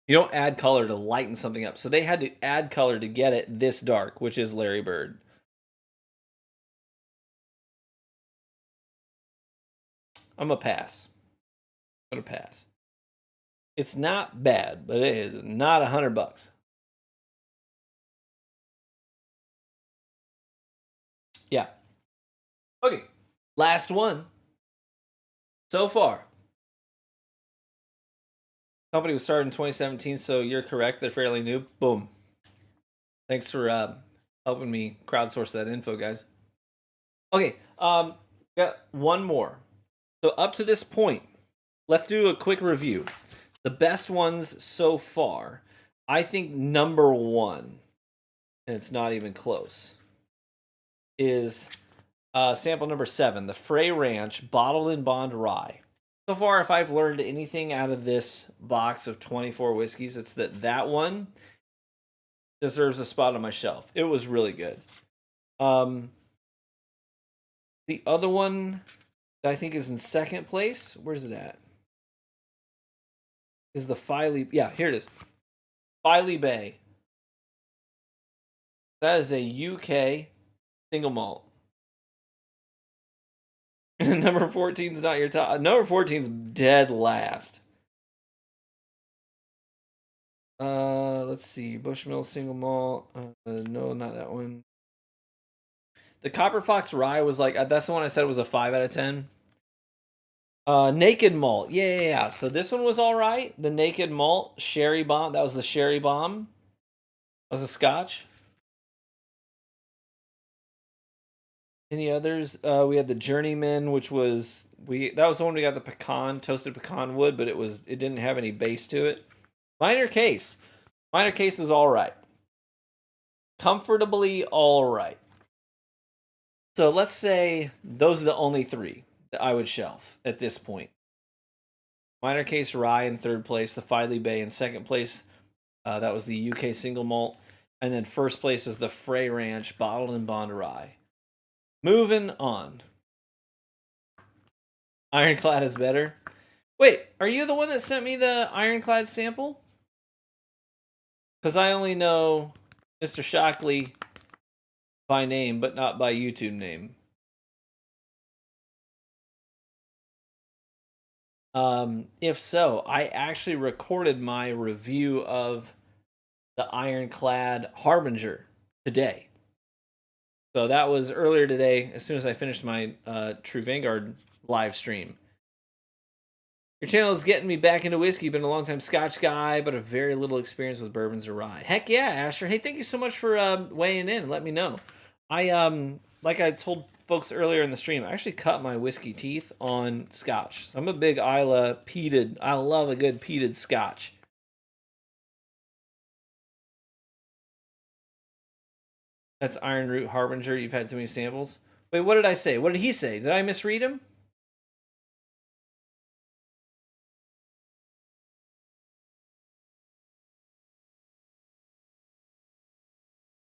You don't add color to lighten something up. So they had to add color to get it this dark, which is Larry Bird. I'm going to pass. It's not bad, but it is not $100. Yeah. Okay. Last one. So far. Company was started in 2017, so you're correct. They're fairly new. Boom. Thanks for helping me crowdsource that info, guys. Okay. Got one more. So up to this point, let's do a quick review. The best ones so far. I think number one, and it's not even close, is sample number 7, the Frey Ranch Bottled in Bond Rye. So far, if I've learned anything out of this box of 24 whiskeys, it's that one deserves a spot on my shelf. It was really good. The other one that I think is in second place, where's it at? Is the Filey... Yeah, here it is. Filey Bay. That is a UK single malt. Number 14 is not your top. Number 14 is dead last. Let's see. Bushmill single malt. No, not that one. The Copper Fox Rye was like, that's the one I said was a 5 out of 10. Naked Malt. Yeah. So this one was all right. The Naked Malt Sherry Bomb. That was the Sherry Bomb. That was a Scotch. Any others? We had the Journeyman, which was that was the one we got the toasted pecan wood, but it didn't have any base to it. Minor Case is all right. Comfortably all right. So let's say those are the only 3 that I would shelf at this point. Minor Case Rye in third place, the Filey Bay in second place. That was the UK single malt. And then first place is the Frey Ranch Bottled in Bond Rye. Moving on. Ironclad is better. Wait, are you the one that sent me the Ironclad sample? Because I only know Mr. Shockley by name, but not by YouTube name. If so, I actually recorded my review of the Ironclad Harbinger today. So that was earlier today, as soon as I finished my True Vanguard live stream. Your channel is getting me back into whiskey. Been a long time Scotch guy, but a very little experience with bourbons or rye. Heck yeah, Asher. Hey, thank you so much for weighing in and let me know. Like I told folks earlier in the stream, I actually cut my whiskey teeth on Scotch. So I'm a big Isla peated. I love a good peated Scotch. That's Iron Root Harbinger. You've had too many samples. Wait, what did I say? What did he say? Did I misread him?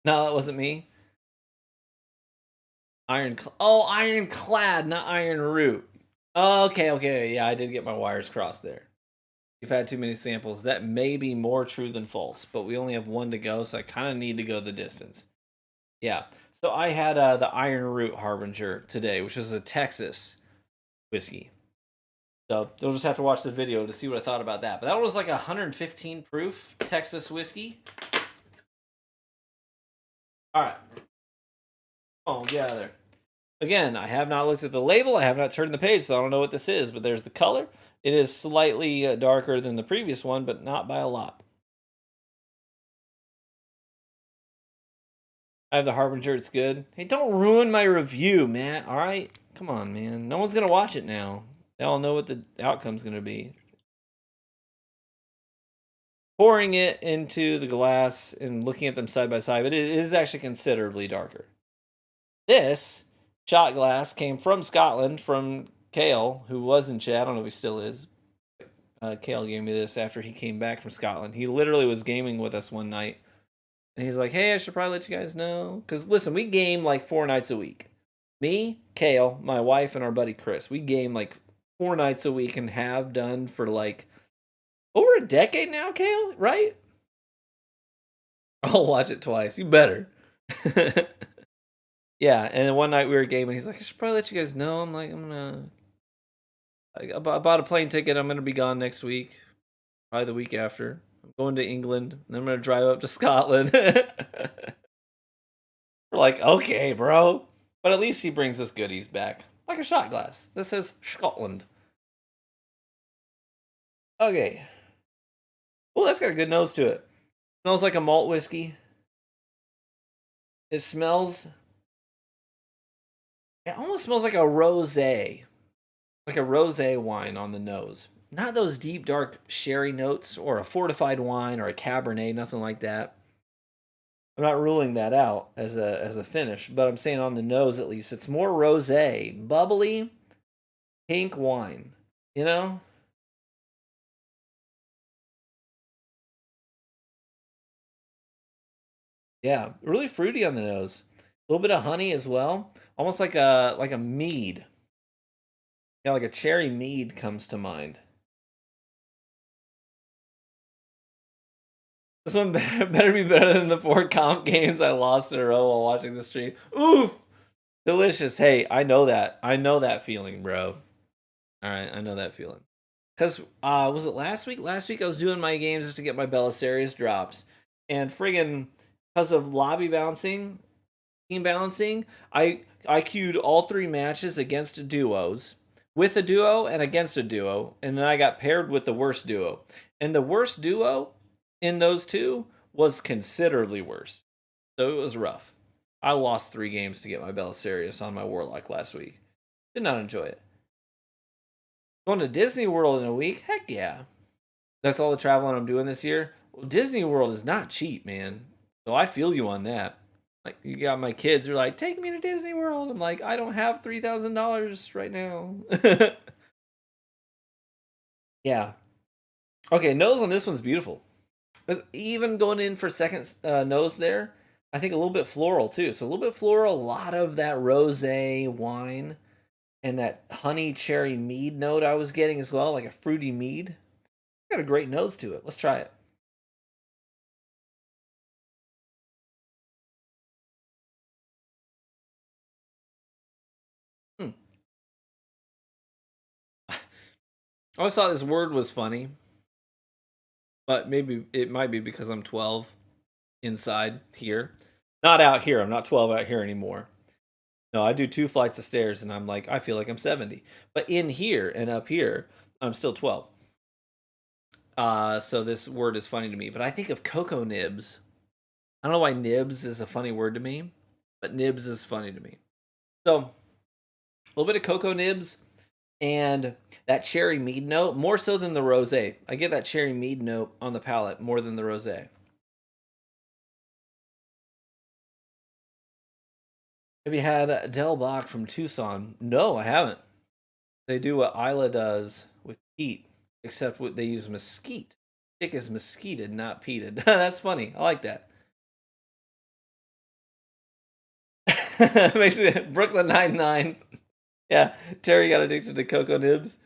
No, that wasn't me. Ironclad, not Iron Root. Oh, okay. Yeah, I did get my wires crossed there. You've had too many samples. That may be more true than false, but we only have one to go, so I kind of need to go the distance. Yeah. So I had the Iron Root Harbinger today, which is a Texas whiskey. So you'll just have to watch the video to see what I thought about that. But that was like 115 proof Texas whiskey. All right. Oh, get out of there. Again, I have not looked at the label. I have not turned the page, so I don't know what this is. But there's the color. It is slightly darker than the previous one, but not by a lot. I have the Harbinger. It's good. Hey, don't ruin my review, Matt. All right? Come on, man. No one's going to watch it now. They all know what the outcome's going to be. Pouring it into the glass and looking at them side by side, but it is actually considerably darker. This shot glass came from Scotland, from Kale, who was in chat. I don't know if he still is. Kale gave me this after he came back from Scotland. He literally was gaming with us one night. And he's like, hey, I should probably let you guys know. Because listen, we game like 4 nights a week. Me, Kale, my wife, and our buddy Chris. We game like 4 nights a week and have done for like over a decade now, Kale, right? I'll watch it twice. You better. Yeah, and then one night we were gaming. He's like, I should probably let you guys know. I'm like, I bought a plane ticket. I'm gonna be gone next week, probably the week after. I'm going to England, and I'm gonna drive up to Scotland. We're like, okay, bro. But at least he brings us goodies back, like a shot glass. This says Scotland. Okay. Oh, that's got a good nose to it. Smells like a malt whiskey. It smells. It almost smells like a rosé. Like a rosé wine on the nose. Not those deep, dark sherry notes or a fortified wine or a Cabernet, nothing like that. I'm not ruling that out as a finish, but I'm saying on the nose at least, it's more rosé, bubbly, pink wine. You know? Yeah, really fruity on the nose. A little bit of honey as well, almost like a mead. Yeah, like a cherry mead comes to mind. This one better be better than the 4 comp games I lost in a row while watching the stream. Oof! Delicious. Hey, I know that. I know that feeling, bro. All right, I know that feeling. Because, was it last week? Last week I was doing my games just to get my Belisarius drops. And friggin', because of lobby bouncing, team balancing, I queued all 3 matches against duos, with a duo and against a duo, and then I got paired with the worst duo. And the worst duo in those 2 was considerably worse. So it was rough. I lost 3 games to get my Belisarius on my Warlock last week. Did not enjoy it. Going to Disney World in a week? Heck yeah. That's all the traveling I'm doing this year. Well, Disney World is not cheap, man. So I feel you on that. Like, you got my kids who are like, take me to Disney World. I'm like, I don't have $3,000 right now. Yeah. Okay, nose on this one's beautiful. Even going in for second nose there, I think a little bit floral too. So a little bit floral, a lot of that rosé wine and that honey cherry mead note I was getting as well, like a fruity mead. Got a great nose to it. Let's try it. Hmm. I always thought this word was funny, but maybe it might be because I'm 12 inside here. Not out here. I'm not 12 out here anymore. No, I do 2 flights of stairs and I'm like, I feel like I'm 70. But in here and up here, I'm still 12. So this word is funny to me. But I think of cocoa nibs. I don't know why nibs is a funny word to me, but nibs is funny to me. So a little bit of cocoa nibs and that cherry mead note, more so than the rosé. I get that cherry mead note on the palate more than the rosé. Have you had Del Bach from Tucson? No, I haven't. They do what Isla does with peat, except what they use mesquite. Stick is mesquited, not peated. That's funny. I like that. Basically, Brooklyn Nine-Nine. Yeah, Terry got addicted to cocoa nibs.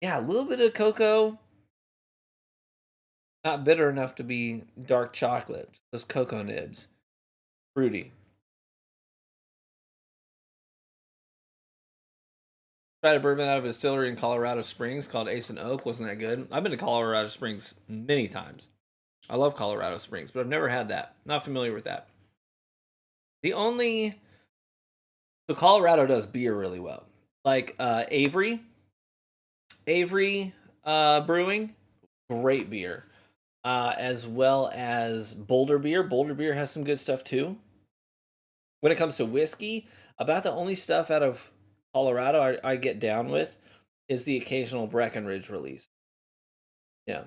Yeah, a little bit of cocoa. Not bitter enough to be dark chocolate. Those cocoa nibs. Fruity. Tried a bourbon out of a distillery in Colorado Springs called Ace and Oak. Wasn't that good? I've been to Colorado Springs many times. I love Colorado Springs, but I've never had that. Not familiar with that. The only so Colorado does beer really well. Like Avery Brewing, great beer. As well as Boulder Beer. Boulder Beer has some good stuff too. When it comes to whiskey, about the only stuff out of Colorado I get down with is the occasional Breckenridge release. Yeah.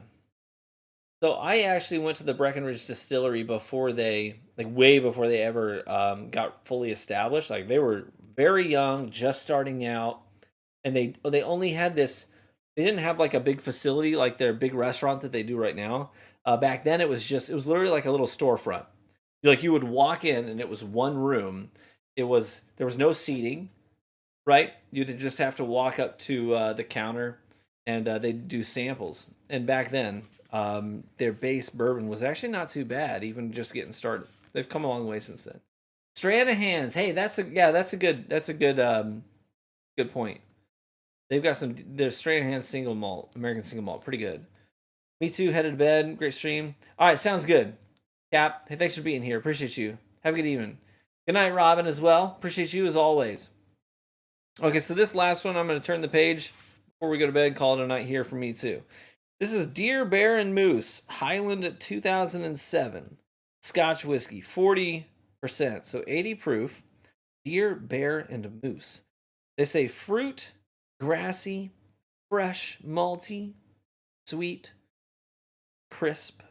So I actually went to the Breckenridge distillery before they, like way before they ever got fully established. Like they were very young, just starting out, and they only had this. They didn't have like a big facility like their big restaurant that they do right now. Back then, it was literally like a little storefront. Like you would walk in and it was one room. There was no seating, right? You'd just have to walk up to the counter, and they'd do samples. And back then, their base bourbon was actually not too bad, even just getting started. They've come a long way since then. Stranahan's, hey, that's a good point. They've got some their Stranahan's single malt, American single malt, pretty good. Me too. Headed to bed. Great stream. All right, sounds good. Cap, hey, thanks for being here. Appreciate you. Have a good evening. Good night, Robin, as well. Appreciate you as always. Okay, so this last one, I'm going to turn the page before we go to bed. Call it a night here for me too. This is Deer, Bear, and Moose Highland 2007 Scotch whiskey, 40%, so 80 proof. Deer, Bear, and Moose. They say fruit, grassy, fresh, malty, sweet, crisp.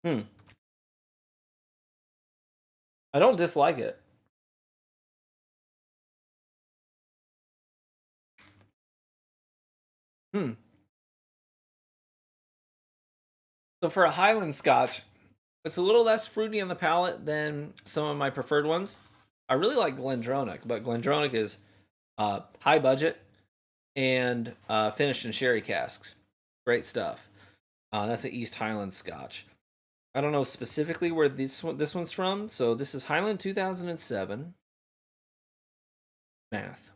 I don't dislike it. So for a Highland Scotch, it's a little less fruity on the palate than some of my preferred ones. I really like Glendronach, but Glendronach is high budget and finished in sherry casks. Great stuff. That's an East Highland Scotch. I don't know specifically where this one's from. So this is Highland 2007. Math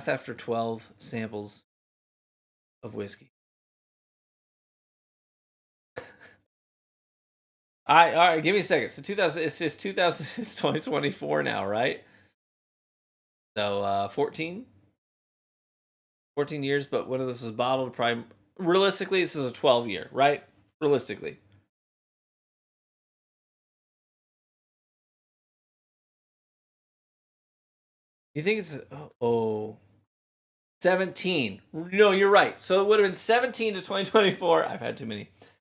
after 12 samples of whiskey. All right, give me a second. So 2000, it's just 2000, it's 2024 now, right? So 14 years, but one of this was bottled probably realistically this is a 12 year, right? Realistically. You think it's 17. No, you're right. So it would have been 17 to 2024. I've had too many.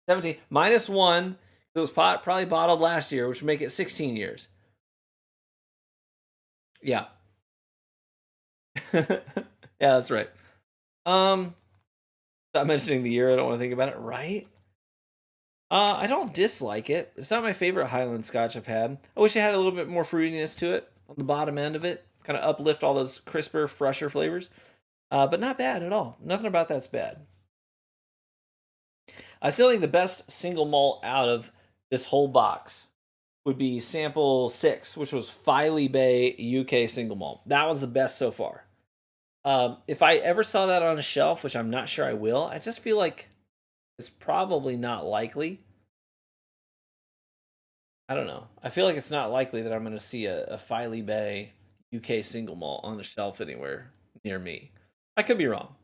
17 minus 1. It was probably bottled last year, which would make it 16 years. Yeah. Yeah, that's right. Stop mentioning the year. I don't want to think about it. Right? I don't dislike it. It's not my favorite Highland Scotch I've had. I wish it had a little bit more fruitiness to it on the bottom end of it, kind of uplift all those crisper, fresher flavors. But not bad at all. Nothing about that's bad. I still think the best single malt out of this whole box would be sample 6, which was Filey Bay UK single malt. That was the best so far. If I ever saw that on a shelf, which I'm not sure I will, I just feel like it's probably not likely. I don't know. I feel like it's not likely that I'm going to see a Filey Bay UK single malt on the shelf anywhere near me. I could be wrong.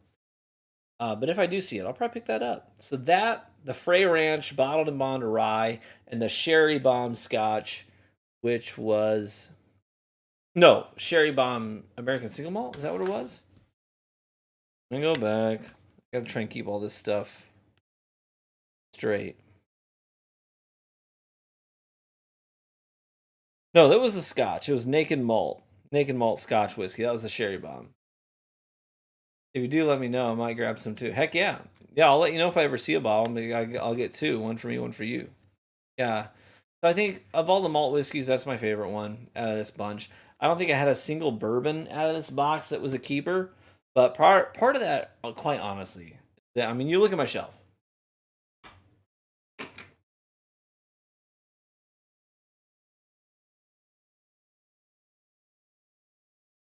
But if I do see it, I'll probably pick that up. So that, the Frey Ranch Bottled and Bond Rye, and the Sherry Bomb Scotch, which was... No, Sherry Bomb American Single Malt? Is that what it was? Let me go back. Gotta try and keep all this stuff straight. No, that was a Scotch. It was Naked Malt. Naked Malt Scotch whiskey. That was the Sherry Bomb. If you do, let me know. I might grab some too. Heck yeah. Yeah, I'll let you know if I ever see a bottle. Maybe I'll get 2. One for me, one for you. Yeah. So I think of all the malt whiskeys, that's my favorite one out of this bunch. I don't think I had a single bourbon out of this box that was a keeper, But part of that, quite honestly, I mean, you look at my shelf.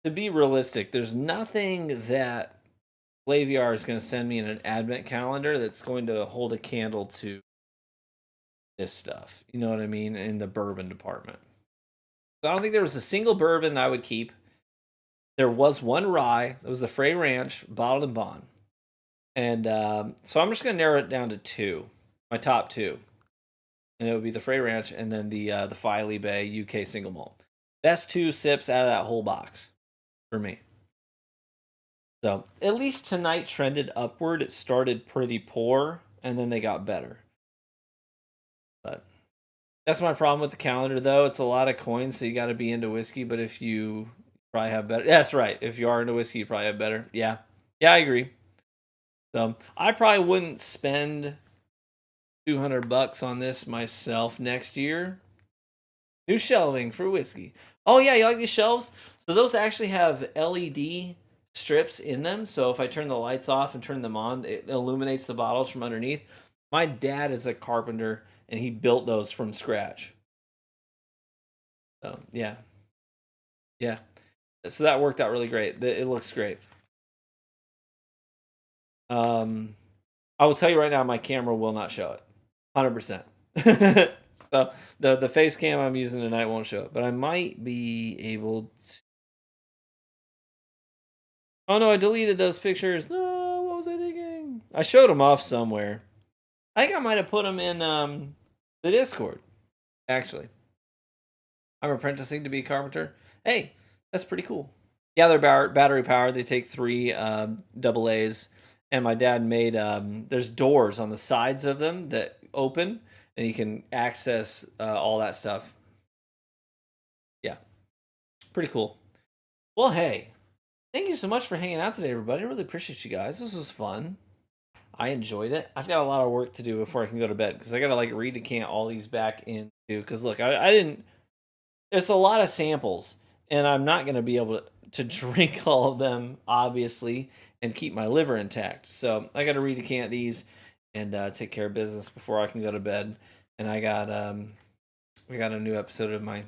To be realistic, there's nothing that Flaviar is going to send me in an advent calendar that's going to hold a candle to this stuff. You know what I mean? In the bourbon department. So I don't think there was a single bourbon I would keep. There was one rye. That was the Frey Ranch, bottled and bond. And so I'm just going to narrow it down to two, my top two. And it would be the Frey Ranch and then the Filey Bay UK single malt. Best two sips out of that whole box for me. So at least tonight trended upward. It started pretty poor and then they got better. But that's my problem with the calendar, though. It's a lot of coins, so you got to be into whiskey. But if you probably have better, that's right. If you are into whiskey, you probably have better. Yeah, I agree. So I probably wouldn't spend $200 on this myself next year. New shelving for whiskey. Oh yeah, you like these shelves? So those actually have LED strips in them. So if I turn the lights off and turn them on, it illuminates the bottles from underneath. My dad is a carpenter and he built those from scratch. So yeah. So that worked out really great. It looks great. I will tell you right now, my camera will not show it, 100%. So the face cam I'm using tonight won't show it, but I might be able to. Oh no, I deleted those pictures. No, what was I thinking? I showed them off somewhere. I think I might have put them in the Discord, actually. I'm apprenticing to be a carpenter. Hey, that's pretty cool. Yeah, they're battery powered. They take 3 AA's. And my dad made, there's doors on the sides of them that open, and you can access all that stuff. Yeah, pretty cool. Well, hey, thank you so much for hanging out today, everybody. I really appreciate you guys. This was fun. I enjoyed it. I've got a lot of work to do before I can go to bed because I got to like redecant all these back into. Because look, I didn't. It's a lot of samples, and I'm not going to be able to drink all of them, obviously, and keep my liver intact. So I got to redecant these and take care of business before I can go to bed. And we got a new episode of my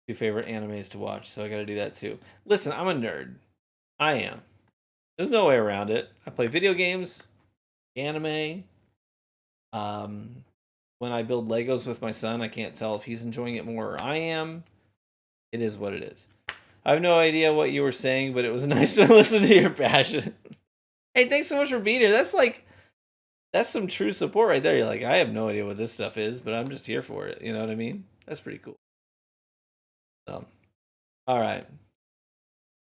2 favorite animes to watch, so I got to do that too. Listen, I'm a nerd. I am. There's no way around it. I play video games, anime. When I build Legos with my son, I can't tell if he's enjoying it more or I am. It is what it is. I have no idea what you were saying, but it was nice to listen to your passion. Hey, thanks so much for being here. That's some true support right there. You're like, I have no idea what this stuff is, but I'm just here for it. You know what I mean? That's pretty cool. So, all right.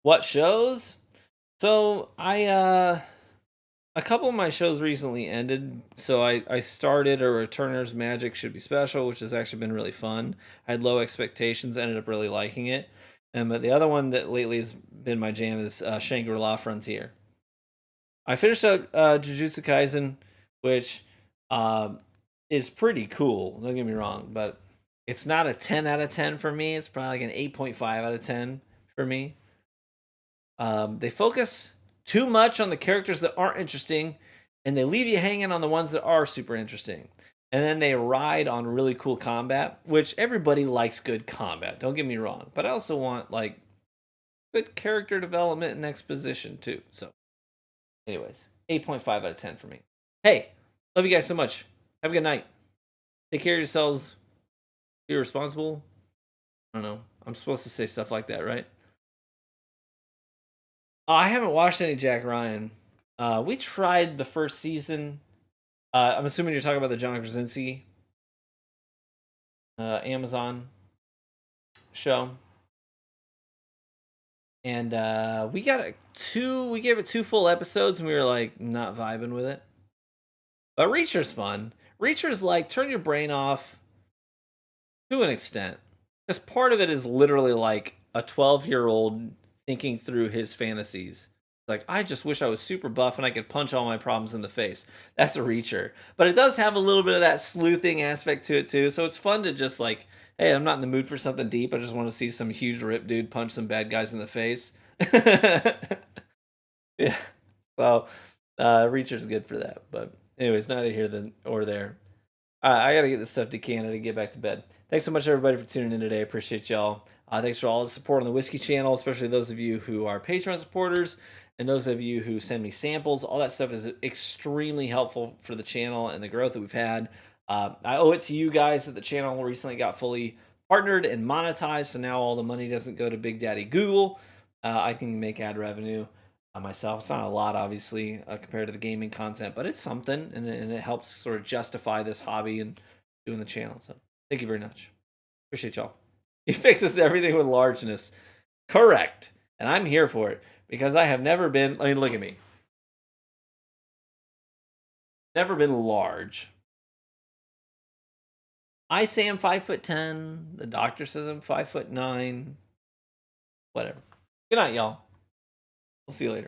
What shows? So a couple of my shows recently ended. So I started a Returner's Magic Should Be Special, which has actually been really fun. I had low expectations, ended up really liking it. But the other one that lately has been my jam is Shangri-La Frontier. I finished up Jujutsu Kaisen, which is pretty cool. Don't get me wrong, but it's not a 10 out of 10 for me. It's probably like an 8.5 out of 10 for me. They focus too much on the characters that aren't interesting, and they leave you hanging on the ones that are super interesting. And then they ride on really cool combat, which everybody likes good combat. Don't get me wrong, but I also want like good character development and exposition too. So, anyways, 8.5 out of 10 for me. Hey, love you guys so much. Have a good night. Take care of yourselves. Be responsible. I don't know. I'm supposed to say stuff like that, right? I haven't watched any Jack Ryan. We tried the first season. I'm assuming you're talking about the John Krasinski Amazon show. And we gave it 2 full episodes and we were like not vibing with it. But Reacher's fun. Reacher's like turn your brain off to an extent. Because part of it is literally like a 12-year-old thinking through his fantasies. Like, I just wish I was super buff and I could punch all my problems in the face. That's a Reacher. But it does have a little bit of that sleuthing aspect to it too. So it's fun to just like, hey, I'm not in the mood for something deep. I just want to see some huge rip dude punch some bad guys in the face. Yeah. So, Reacher's good for that. But anyways, neither here nor there. I got to get this stuff to Canada and get back to bed. Thanks so much, everybody, for tuning in today. I appreciate y'all. Thanks for all the support on the Whiskey channel, especially those of you who are Patreon supporters and those of you who send me samples. All that stuff is extremely helpful for the channel and the growth that we've had. I owe it to you guys that the channel recently got fully partnered and monetized, so now all the money doesn't go to Big Daddy Google. I can make ad revenue myself. It's not a lot, obviously, compared to the gaming content, but it's something, and it helps sort of justify this hobby and doing the channel. So thank you very much. Appreciate y'all. He fixes everything with largeness. Correct. And I'm here for it because I have never been, I mean, look at me. Never been large. I say I'm 5'10". The doctor says I'm 5'9". Whatever. Good night, y'all. We'll see you later.